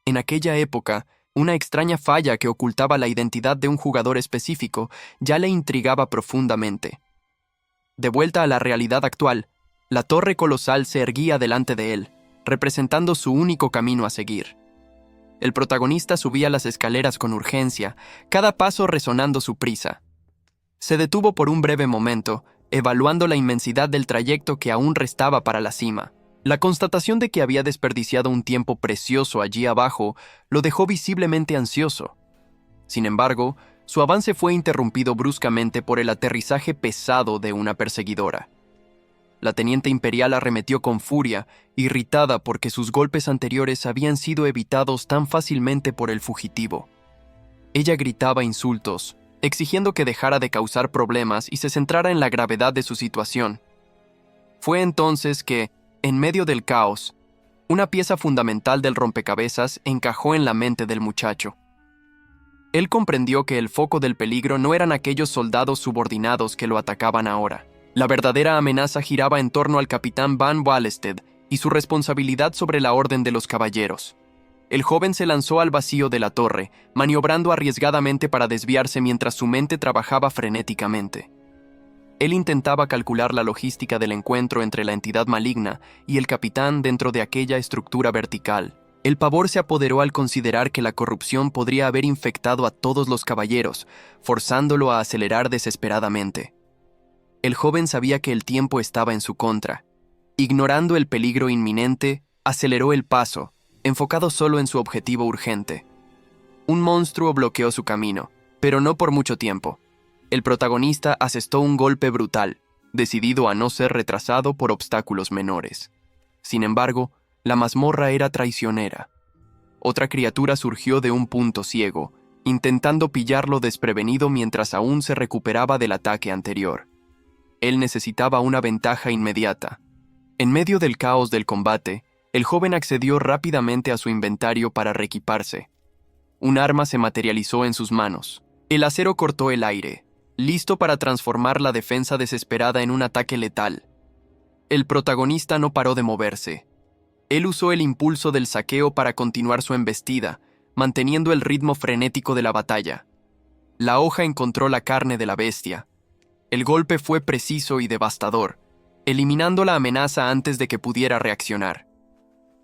En aquella época, una extraña falla que ocultaba la identidad de un jugador específico ya le intrigaba profundamente. De vuelta a la realidad actual, la torre colosal se erguía delante de él, representando su único camino a seguir. El protagonista subía las escaleras con urgencia, cada paso resonando su prisa. Se detuvo por un breve momento, evaluando la inmensidad del trayecto que aún restaba para la cima. La constatación de que había desperdiciado un tiempo precioso allí abajo lo dejó visiblemente ansioso. Sin embargo, su avance fue interrumpido bruscamente por el aterrizaje pesado de una perseguidora. La teniente imperial arremetió con furia, irritada porque sus golpes anteriores habían sido evitados tan fácilmente por el fugitivo. Ella gritaba insultos, exigiendo que dejara de causar problemas y se centrara en la gravedad de su situación. Fue entonces que, en medio del caos, una pieza fundamental del rompecabezas encajó en la mente del muchacho. Él comprendió que el foco del peligro no eran aquellos soldados subordinados que lo atacaban ahora. La verdadera amenaza giraba en torno al capitán Van Wallested y su responsabilidad sobre la Orden de los Caballeros. El joven se lanzó al vacío de la torre, maniobrando arriesgadamente para desviarse mientras su mente trabajaba frenéticamente. Él intentaba calcular la logística del encuentro entre la entidad maligna y el capitán dentro de aquella estructura vertical. El pavor se apoderó al considerar que la corrupción podría haber infectado a todos los caballeros, forzándolo a acelerar desesperadamente. El joven sabía que el tiempo estaba en su contra. Ignorando el peligro inminente, aceleró el paso, enfocado solo en su objetivo urgente. Un monstruo bloqueó su camino, pero no por mucho tiempo. El protagonista asestó un golpe brutal, decidido a no ser retrasado por obstáculos menores. Sin embargo, la mazmorra era traicionera. Otra criatura surgió de un punto ciego, intentando pillarlo desprevenido mientras aún se recuperaba del ataque anterior. Él necesitaba una ventaja inmediata. En medio del caos del combate, el joven accedió rápidamente a su inventario para reequiparse. Un arma se materializó en sus manos. El acero cortó el aire, listo para transformar la defensa desesperada en un ataque letal. El protagonista no paró de moverse. Él usó el impulso del saqueo para continuar su embestida, manteniendo el ritmo frenético de la batalla. La hoja encontró la carne de la bestia. El golpe fue preciso y devastador, eliminando la amenaza antes de que pudiera reaccionar.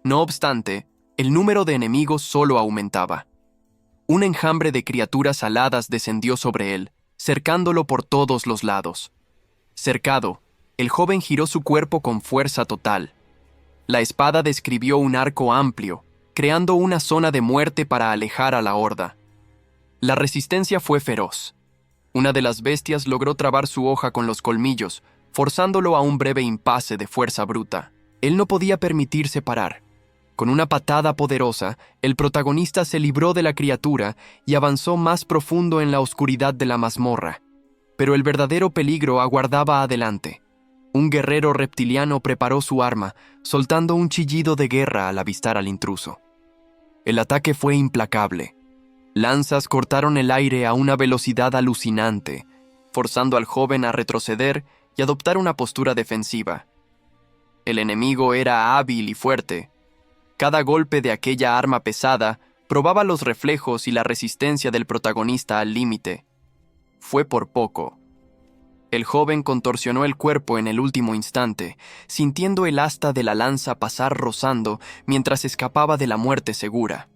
No obstante, el número de enemigos solo aumentaba. Un enjambre de criaturas aladas descendió sobre él, cercándolo por todos los lados. Cercado, el joven giró su cuerpo con fuerza total. La espada describió un arco amplio, creando una zona de muerte para alejar a la horda. La resistencia fue feroz. Una de las bestias logró trabar su hoja con los colmillos, forzándolo a un breve impasse de fuerza bruta. Él no podía permitirse parar. Con una patada poderosa, el protagonista se libró de la criatura y avanzó más profundo en la oscuridad de la mazmorra. Pero el verdadero peligro aguardaba adelante. Un guerrero reptiliano preparó su arma, soltando un chillido de guerra al avistar al intruso. El ataque fue implacable. Lanzas cortaron el aire a una velocidad alucinante, forzando al joven a retroceder y adoptar una postura defensiva. El enemigo era hábil y fuerte. Cada golpe de aquella arma pesada probaba los reflejos y la resistencia del protagonista al límite. Fue por poco. El joven contorsionó el cuerpo en el último instante, sintiendo el asta de la lanza pasar rozando mientras escapaba de la muerte segura.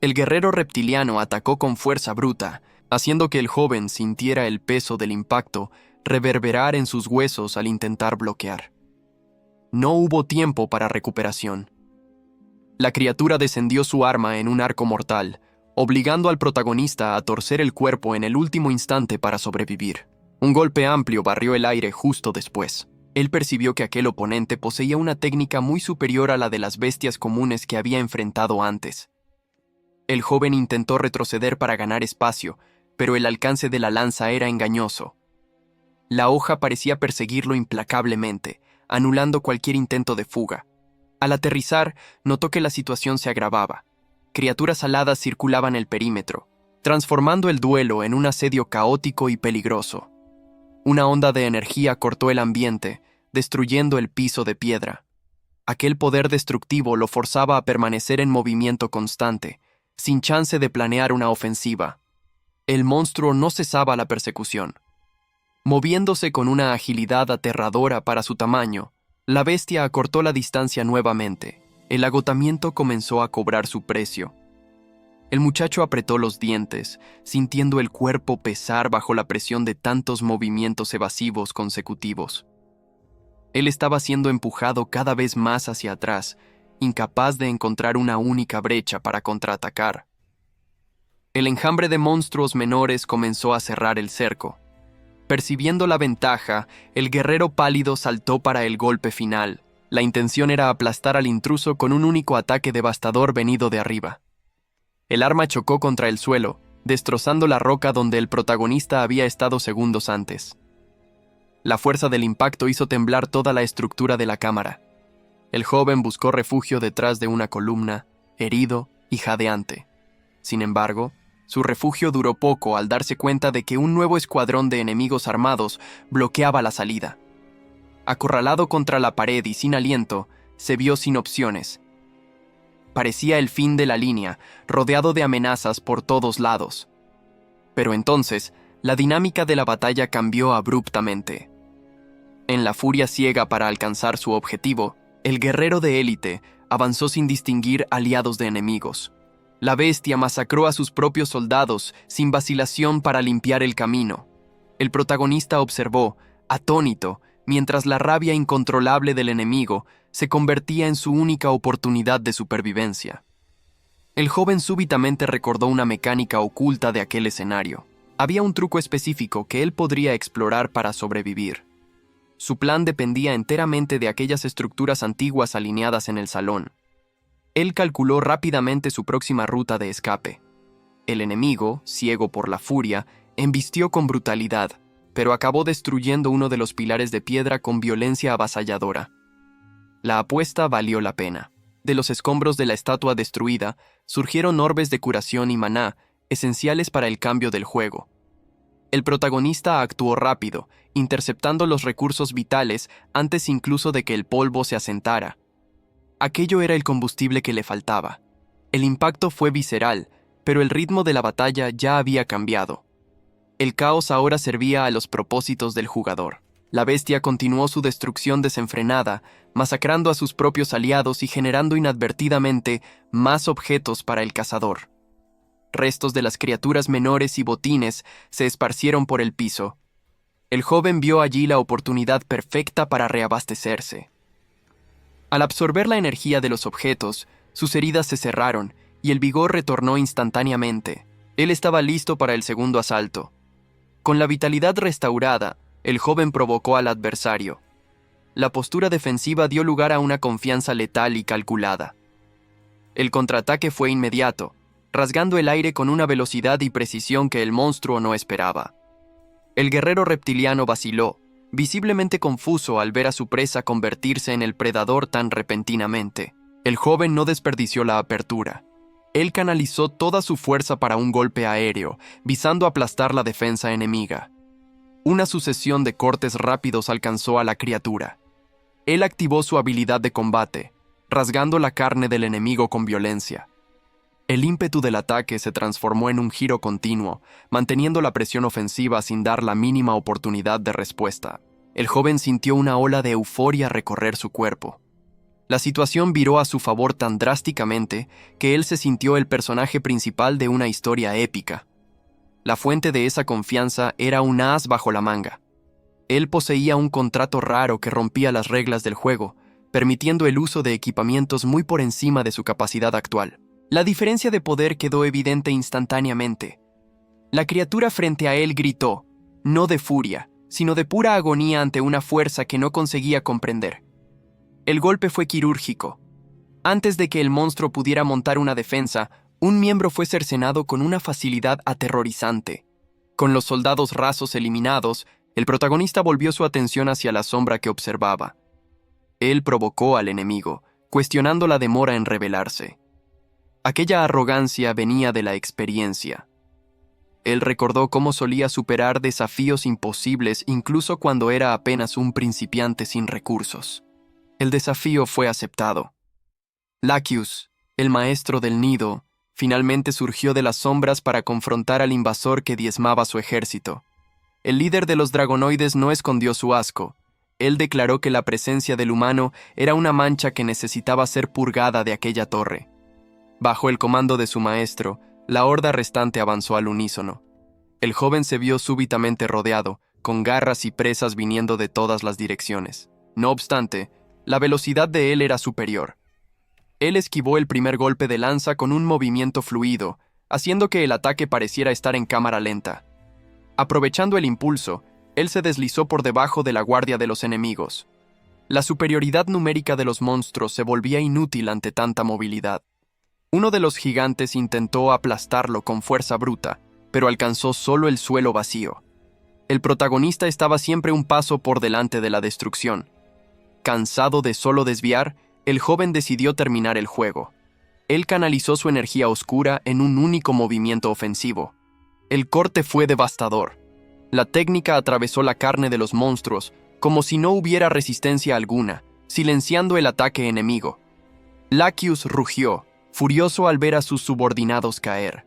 El guerrero reptiliano atacó con fuerza bruta, haciendo que el joven sintiera el peso del impacto reverberar en sus huesos al intentar bloquear. No hubo tiempo para recuperación. La criatura descendió su arma en un arco mortal, obligando al protagonista a torcer el cuerpo en el último instante para sobrevivir. Un golpe amplio barrió el aire justo después. Él percibió que aquel oponente poseía una técnica muy superior a la de las bestias comunes que había enfrentado antes. El joven intentó retroceder para ganar espacio, pero el alcance de la lanza era engañoso. La hoja parecía perseguirlo implacablemente, anulando cualquier intento de fuga. Al aterrizar, notó que la situación se agravaba. Criaturas aladas circulaban el perímetro, transformando el duelo en un asedio caótico y peligroso. Una onda de energía cortó el ambiente, destruyendo el piso de piedra. Aquel poder destructivo lo forzaba a permanecer en movimiento constante, sin chance de planear una ofensiva. El monstruo no cesaba la persecución. Moviéndose con una agilidad aterradora para su tamaño, la bestia acortó la distancia nuevamente, El agotamiento comenzó a cobrar su precio. El muchacho apretó los dientes, sintiendo el cuerpo pesar bajo la presión de tantos movimientos evasivos consecutivos. Él estaba siendo empujado cada vez más hacia atrás, incapaz de encontrar una única brecha para contraatacar. El enjambre de monstruos menores comenzó a cerrar el cerco. Percibiendo la ventaja, el guerrero pálido saltó para el golpe final. La intención era aplastar al intruso con un único ataque devastador venido de arriba. El arma chocó contra el suelo, destrozando la roca donde el protagonista había estado segundos antes. La fuerza del impacto hizo temblar toda la estructura de la cámara. El joven buscó refugio detrás de una columna, herido y jadeante. Sin embargo, su refugio duró poco al darse cuenta de que un nuevo escuadrón de enemigos armados bloqueaba la salida. Acorralado contra la pared y sin aliento, se vio sin opciones. Parecía el fin de la línea, rodeado de amenazas por todos lados. Pero entonces, la dinámica de la batalla cambió abruptamente. En la furia ciega para alcanzar su objetivo, el guerrero de élite avanzó sin distinguir aliados de enemigos. La bestia masacró a sus propios soldados sin vacilación para limpiar el camino. El protagonista observó, atónito, mientras la rabia incontrolable del enemigo se convertía en su única oportunidad de supervivencia. El joven súbitamente recordó una mecánica oculta de aquel escenario. Había un truco específico que él podría explorar para sobrevivir. Su plan dependía enteramente de aquellas estructuras antiguas alineadas en el salón. Él calculó rápidamente su próxima ruta de escape. El enemigo, ciego por la furia, embistió con brutalidad, pero acabó destruyendo uno de los pilares de piedra con violencia avasalladora. La apuesta valió la pena. De los escombros de la estatua destruida, surgieron orbes de curación y maná, esenciales para el cambio del juego. El protagonista actuó rápido, interceptando los recursos vitales antes incluso de que el polvo se asentara. Aquello era el combustible que le faltaba. El impacto fue visceral, pero el ritmo de la batalla ya había cambiado. El caos ahora servía a los propósitos del jugador. La bestia continuó su destrucción desenfrenada, masacrando a sus propios aliados y generando inadvertidamente más objetos para el cazador. Restos de las criaturas menores y botines se esparcieron por el piso. El joven vio allí la oportunidad perfecta para reabastecerse. Al absorber la energía de los objetos, sus heridas se cerraron y el vigor retornó instantáneamente. Él estaba listo para el segundo asalto. Con la vitalidad restaurada, el joven provocó al adversario. La postura defensiva dio lugar a una confianza letal y calculada. El contraataque fue inmediato, rasgando el aire con una velocidad y precisión que el monstruo no esperaba. El guerrero reptiliano vaciló, visiblemente confuso al ver a su presa convertirse en el predador tan repentinamente. El joven no desperdició la apertura. Él canalizó toda su fuerza para un golpe aéreo, visando aplastar la defensa enemiga. Una sucesión de cortes rápidos alcanzó a la criatura. Él activó su habilidad de combate, rasgando la carne del enemigo con violencia. El ímpetu del ataque se transformó en un giro continuo, manteniendo la presión ofensiva sin dar la mínima oportunidad de respuesta. El joven sintió una ola de euforia recorrer su cuerpo. La situación viró a su favor tan drásticamente que él se sintió el personaje principal de una historia épica. La fuente de esa confianza era un as bajo la manga. Él poseía un contrato raro que rompía las reglas del juego, permitiendo el uso de equipamientos muy por encima de su capacidad actual. La diferencia de poder quedó evidente instantáneamente. La criatura frente a él gritó, no de furia, sino de pura agonía ante una fuerza que no conseguía comprender. El golpe fue quirúrgico. Antes de que el monstruo pudiera montar una defensa, un miembro fue cercenado con una facilidad aterrorizante. Con los soldados rasos eliminados, el protagonista volvió su atención hacia la sombra que observaba. Él provocó al enemigo, cuestionando la demora en rebelarse. Aquella arrogancia venía de la experiencia. Él recordó cómo solía superar desafíos imposibles incluso cuando era apenas un principiante sin recursos. El desafío fue aceptado. Lacus, el maestro del nido, finalmente surgió de las sombras para confrontar al invasor que diezmaba su ejército. El líder de los dragonoides no escondió su asco. Él declaró que la presencia del humano era una mancha que necesitaba ser purgada de aquella torre. Bajo el comando de su maestro, la horda restante avanzó al unísono. El joven se vio súbitamente rodeado, con garras y presas viniendo de todas las direcciones. No obstante, la velocidad de él era superior. Él esquivó el primer golpe de lanza con un movimiento fluido, haciendo que el ataque pareciera estar en cámara lenta. Aprovechando el impulso, él se deslizó por debajo de la guardia de los enemigos. La superioridad numérica de los monstruos se volvía inútil ante tanta movilidad. Uno de los gigantes intentó aplastarlo con fuerza bruta, pero alcanzó solo el suelo vacío. El protagonista estaba siempre un paso por delante de la destrucción. Cansado de solo desviar, el joven decidió terminar el juego. Él canalizó su energía oscura en un único movimiento ofensivo. El corte fue devastador. La técnica atravesó la carne de los monstruos, como si no hubiera resistencia alguna, silenciando el ataque enemigo. Laccius rugió, furioso al ver a sus subordinados caer.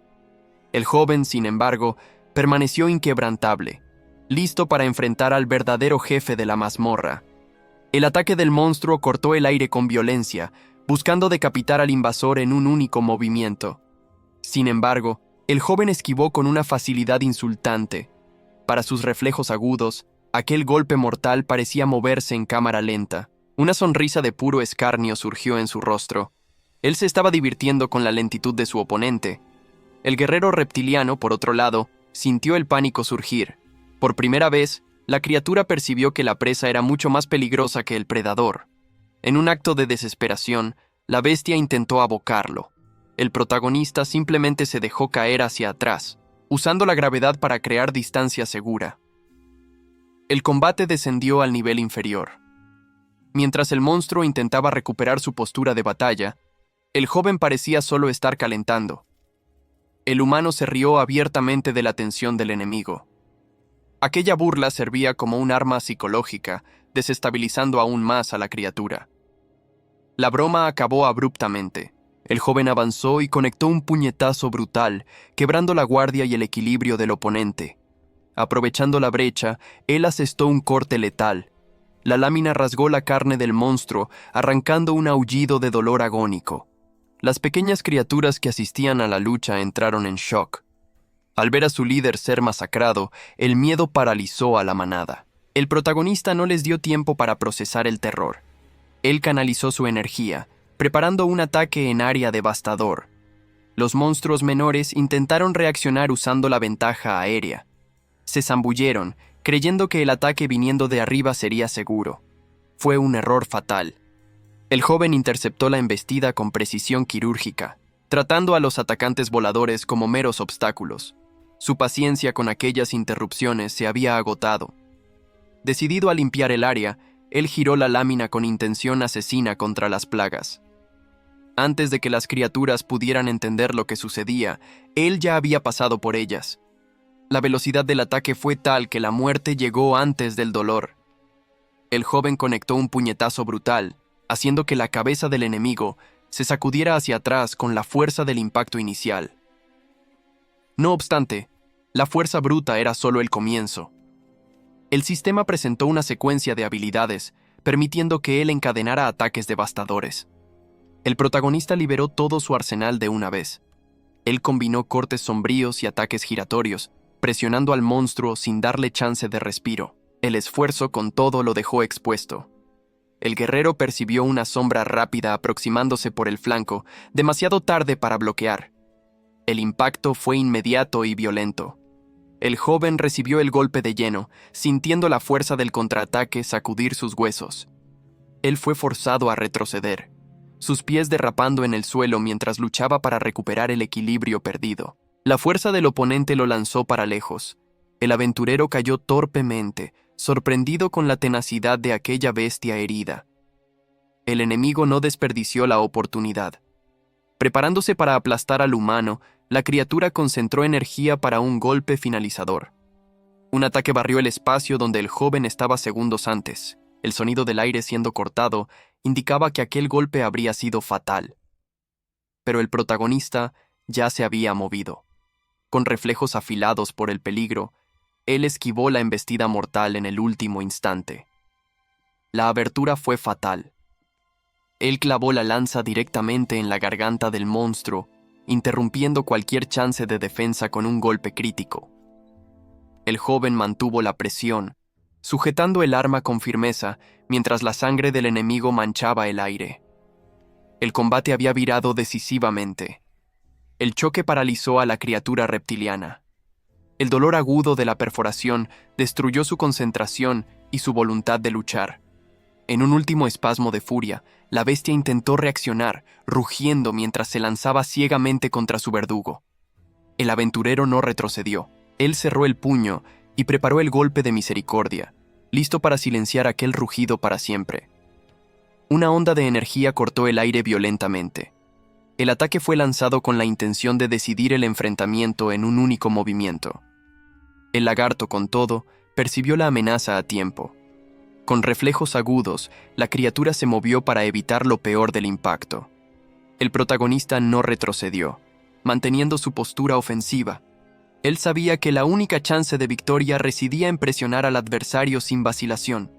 El joven, sin embargo, permaneció inquebrantable, listo para enfrentar al verdadero jefe de la mazmorra. El ataque del monstruo cortó el aire con violencia, buscando decapitar al invasor en un único movimiento. Sin embargo, el joven esquivó con una facilidad insultante. Para sus reflejos agudos, aquel golpe mortal parecía moverse en cámara lenta. Una sonrisa de puro escarnio surgió en su rostro. Él se estaba divirtiendo con la lentitud de su oponente. El guerrero reptiliano, por otro lado, sintió el pánico surgir. Por primera vez, la criatura percibió que la presa era mucho más peligrosa que el predador. En un acto de desesperación, la bestia intentó abocarlo. El protagonista simplemente se dejó caer hacia atrás, usando la gravedad para crear distancia segura. El combate descendió al nivel inferior. Mientras el monstruo intentaba recuperar su postura de batalla, el joven parecía solo estar calentando. El humano se rió abiertamente de la tensión del enemigo. Aquella burla servía como un arma psicológica, desestabilizando aún más a la criatura. La broma acabó abruptamente. El joven avanzó y conectó un puñetazo brutal, quebrando la guardia y el equilibrio del oponente. Aprovechando la brecha, él asestó un corte letal. La lámina rasgó la carne del monstruo, arrancando un aullido de dolor agónico. Las pequeñas criaturas que asistían a la lucha entraron en shock. Al ver a su líder ser masacrado, el miedo paralizó a la manada. El protagonista no les dio tiempo para procesar el terror. Él canalizó su energía, preparando un ataque en área devastador. Los monstruos menores intentaron reaccionar usando la ventaja aérea. Se zambulleron, creyendo que el ataque viniendo de arriba sería seguro. Fue un error fatal. El joven interceptó la embestida con precisión quirúrgica, tratando a los atacantes voladores como meros obstáculos. Su paciencia con aquellas interrupciones se había agotado. Decidido a limpiar el área, él giró la lámina con intención asesina contra las plagas. Antes de que las criaturas pudieran entender lo que sucedía, él ya había pasado por ellas. La velocidad del ataque fue tal que la muerte llegó antes del dolor. El joven conectó un puñetazo brutal, haciendo que la cabeza del enemigo se sacudiera hacia atrás con la fuerza del impacto inicial. No obstante, la fuerza bruta era solo el comienzo. El sistema presentó una secuencia de habilidades, permitiendo que él encadenara ataques devastadores. El protagonista liberó todo su arsenal de una vez. Él combinó cortes sombríos y ataques giratorios, presionando al monstruo sin darle chance de respiro. El esfuerzo con todo lo dejó expuesto. El guerrero percibió una sombra rápida aproximándose por el flanco, demasiado tarde para bloquear. El impacto fue inmediato y violento. El joven recibió el golpe de lleno, sintiendo la fuerza del contraataque sacudir sus huesos. Él fue forzado a retroceder, sus pies derrapando en el suelo mientras luchaba para recuperar el equilibrio perdido. La fuerza del oponente lo lanzó para lejos. El aventurero cayó torpemente, sorprendido con la tenacidad de aquella bestia herida. El enemigo no desperdició la oportunidad. Preparándose para aplastar al humano, la criatura concentró energía para un golpe finalizador. Un ataque barrió el espacio donde el joven estaba segundos antes. El sonido del aire siendo cortado indicaba que aquel golpe habría sido fatal. Pero el protagonista ya se había movido. Con reflejos afilados por el peligro, él esquivó la embestida mortal en el último instante. La abertura fue fatal. Él clavó la lanza directamente en la garganta del monstruo, interrumpiendo cualquier chance de defensa con un golpe crítico. El joven mantuvo la presión, sujetando el arma con firmeza mientras la sangre del enemigo manchaba el aire. El combate había virado decisivamente. El choque paralizó a la criatura reptiliana. El dolor agudo de la perforación destruyó su concentración y su voluntad de luchar. En un último espasmo de furia, la bestia intentó reaccionar, rugiendo mientras se lanzaba ciegamente contra su verdugo. El aventurero no retrocedió. Él cerró el puño y preparó el golpe de misericordia, listo para silenciar aquel rugido para siempre. Una onda de energía cortó el aire violentamente. El ataque fue lanzado con la intención de decidir el enfrentamiento en un único movimiento. El lagarto, con todo, percibió la amenaza a tiempo. Con reflejos agudos, la criatura se movió para evitar lo peor del impacto. El protagonista no retrocedió, manteniendo su postura ofensiva. Él sabía que la única chance de victoria residía en presionar al adversario sin vacilación.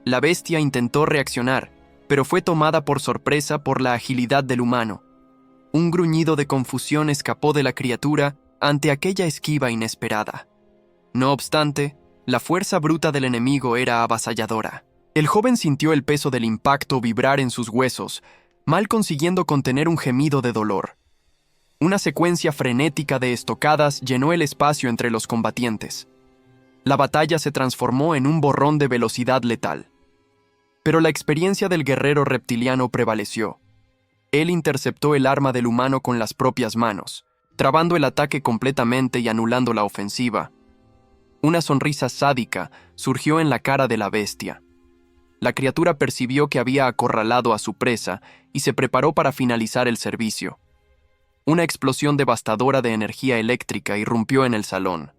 La bestia intentó reaccionar, pero fue tomada por sorpresa por la agilidad del humano. Un gruñido de confusión escapó de la criatura ante aquella esquiva inesperada. No obstante, la fuerza bruta del enemigo era avasalladora. El joven sintió el peso del impacto vibrar en sus huesos, mal consiguiendo contener un gemido de dolor. Una secuencia frenética de estocadas llenó el espacio entre los combatientes. La batalla se transformó en un borrón de velocidad letal. Pero la experiencia del guerrero reptiliano prevaleció. Él interceptó el arma del humano con las propias manos, trabando el ataque completamente y anulando la ofensiva. Una sonrisa sádica surgió en la cara de la bestia. La criatura percibió que había acorralado a su presa y se preparó para finalizar el servicio. Una explosión devastadora de energía eléctrica irrumpió en el salón.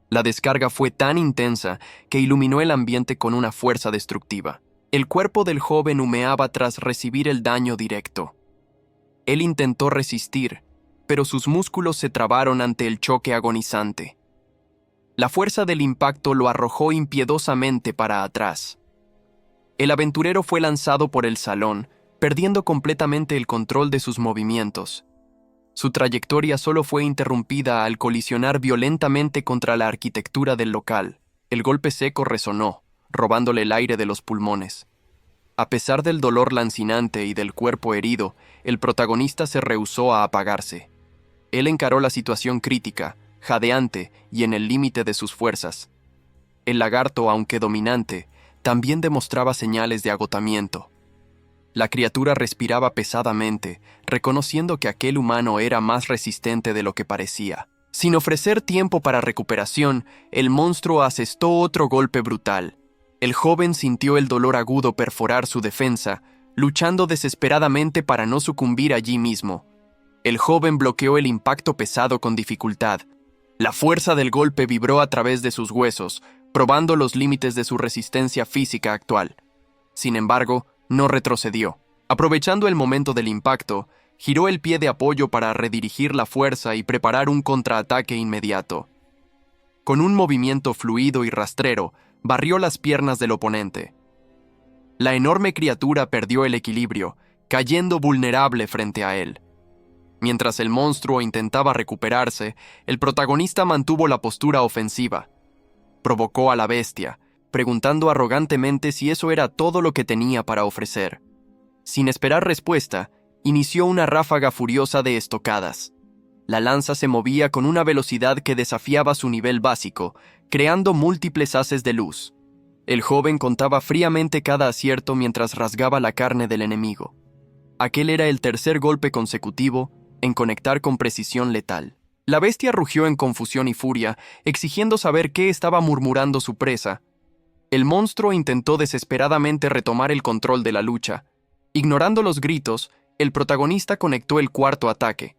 La descarga fue tan intensa que iluminó el ambiente con una fuerza destructiva. El cuerpo del joven humeaba tras recibir el daño directo. Él intentó resistir, pero sus músculos se trabaron ante el choque agonizante. La fuerza del impacto lo arrojó impiedosamente para atrás. El aventurero fue lanzado por el salón, perdiendo completamente el control de sus movimientos. Su trayectoria solo fue interrumpida al colisionar violentamente contra la arquitectura del local. El golpe seco resonó, robándole el aire de los pulmones. A pesar del dolor lancinante y del cuerpo herido, el protagonista se rehusó a apagarse. Él encaró la situación crítica, jadeante y en el límite de sus fuerzas. El lagarto, aunque dominante, también demostraba señales de agotamiento. La criatura respiraba pesadamente, reconociendo que aquel humano era más resistente de lo que parecía. Sin ofrecer tiempo para recuperación, el monstruo asestó otro golpe brutal. El joven sintió el dolor agudo perforar su defensa, luchando desesperadamente para no sucumbir allí mismo. El joven bloqueó el impacto pesado con dificultad. La fuerza del golpe vibró a través de sus huesos, probando los límites de su resistencia física actual. Sin embargo, no retrocedió. Aprovechando el momento del impacto, giró el pie de apoyo para redirigir la fuerza y preparar un contraataque inmediato. Con un movimiento fluido y rastrero, barrió las piernas del oponente. La enorme criatura perdió el equilibrio, cayendo vulnerable frente a él. Mientras el monstruo intentaba recuperarse, el protagonista mantuvo la postura ofensiva. Provocó a la bestia, preguntando arrogantemente si eso era todo lo que tenía para ofrecer. Sin esperar respuesta, inició una ráfaga furiosa de estocadas. La lanza se movía con una velocidad que desafiaba su nivel básico, creando múltiples haces de luz. El joven contaba fríamente cada acierto mientras rasgaba la carne del enemigo. Aquel era el tercer golpe consecutivo en conectar con precisión letal. La bestia rugió en confusión y furia, exigiendo saber qué estaba murmurando su presa. El monstruo intentó desesperadamente retomar el control de la lucha. Ignorando los gritos, el protagonista conectó el cuarto ataque.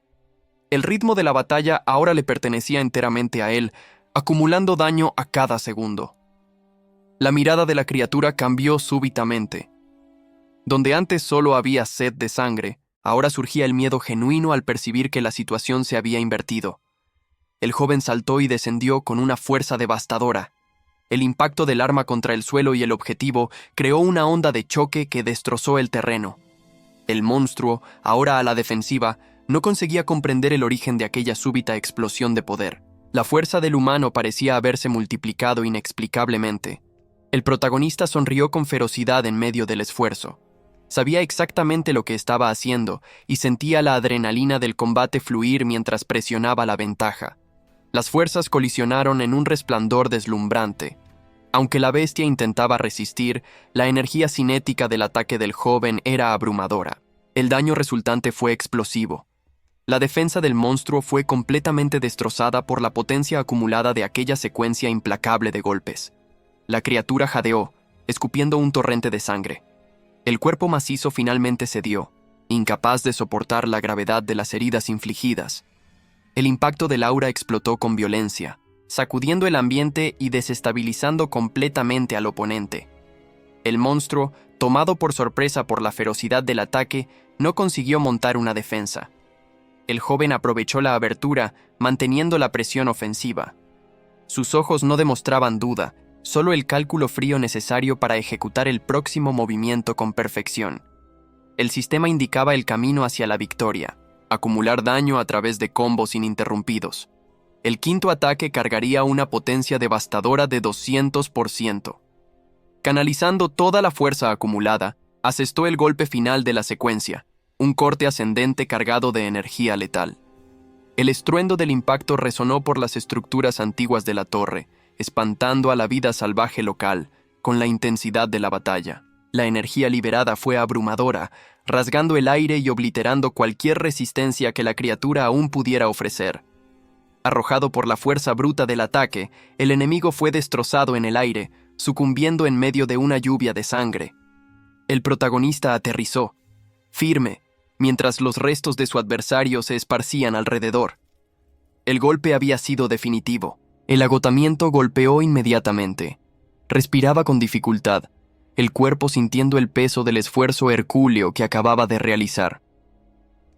El ritmo de la batalla ahora le pertenecía enteramente a él, acumulando daño a cada segundo. La mirada de la criatura cambió súbitamente. Donde antes solo había sed de sangre, ahora surgía el miedo genuino al percibir que la situación se había invertido. El joven saltó y descendió con una fuerza devastadora. El impacto del arma contra el suelo y el objetivo creó una onda de choque que destrozó el terreno. El monstruo, ahora a la defensiva, no conseguía comprender el origen de aquella súbita explosión de poder. La fuerza del humano parecía haberse multiplicado inexplicablemente. El protagonista sonrió con ferocidad en medio del esfuerzo. Sabía exactamente lo que estaba haciendo y sentía la adrenalina del combate fluir mientras presionaba la ventaja. Las fuerzas colisionaron en un resplandor deslumbrante. Aunque la bestia intentaba resistir, la energía cinética del ataque del joven era abrumadora. El daño resultante fue explosivo. La defensa del monstruo fue completamente destrozada por la potencia acumulada de aquella secuencia implacable de golpes. La criatura jadeó, escupiendo un torrente de sangre. El cuerpo macizo finalmente cedió, incapaz de soportar la gravedad de las heridas infligidas. El impacto del aura explotó con violencia, sacudiendo el ambiente y desestabilizando completamente al oponente. El monstruo, tomado por sorpresa por la ferocidad del ataque, no consiguió montar una defensa. El joven aprovechó la abertura, manteniendo la presión ofensiva. Sus ojos no demostraban duda, solo el cálculo frío necesario para ejecutar el próximo movimiento con perfección. El sistema indicaba el camino hacia la victoria, acumular daño a través de combos ininterrumpidos. El quinto ataque cargaría una potencia devastadora de 200%. Canalizando toda la fuerza acumulada, asestó el golpe final de la secuencia, un corte ascendente cargado de energía letal. El estruendo del impacto resonó por las estructuras antiguas de la torre, espantando a la vida salvaje local con la intensidad de la batalla. La energía liberada fue abrumadora, rasgando el aire y obliterando cualquier resistencia que la criatura aún pudiera ofrecer. Arrojado por la fuerza bruta del ataque, el enemigo fue destrozado en el aire, sucumbiendo en medio de una lluvia de sangre. El protagonista aterrizó, firme, mientras los restos de su adversario se esparcían alrededor. El golpe había sido definitivo. El agotamiento golpeó inmediatamente. Respiraba con dificultad, el cuerpo sintiendo el peso del esfuerzo hercúleo que acababa de realizar.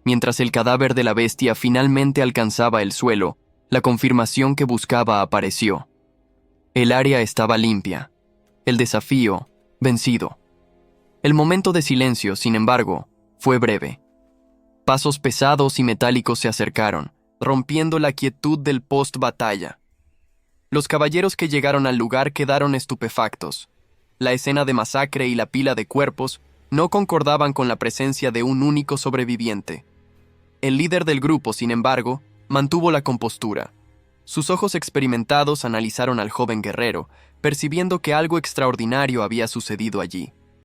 Mientras el cadáver de la bestia finalmente alcanzaba el suelo, la confirmación que buscaba apareció. El área estaba limpia. El desafío, vencido. El momento de silencio, sin embargo, fue breve. Pasos pesados y metálicos se acercaron, rompiendo la quietud del post-batalla. Los caballeros que llegaron al lugar quedaron estupefactos. La escena de masacre y la pila de cuerpos no concordaban con la presencia de un único sobreviviente. El líder del grupo, sin embargo, mantuvo la compostura. Sus ojos experimentados analizaron al joven guerrero, percibiendo que algo extraordinario había sucedido allí.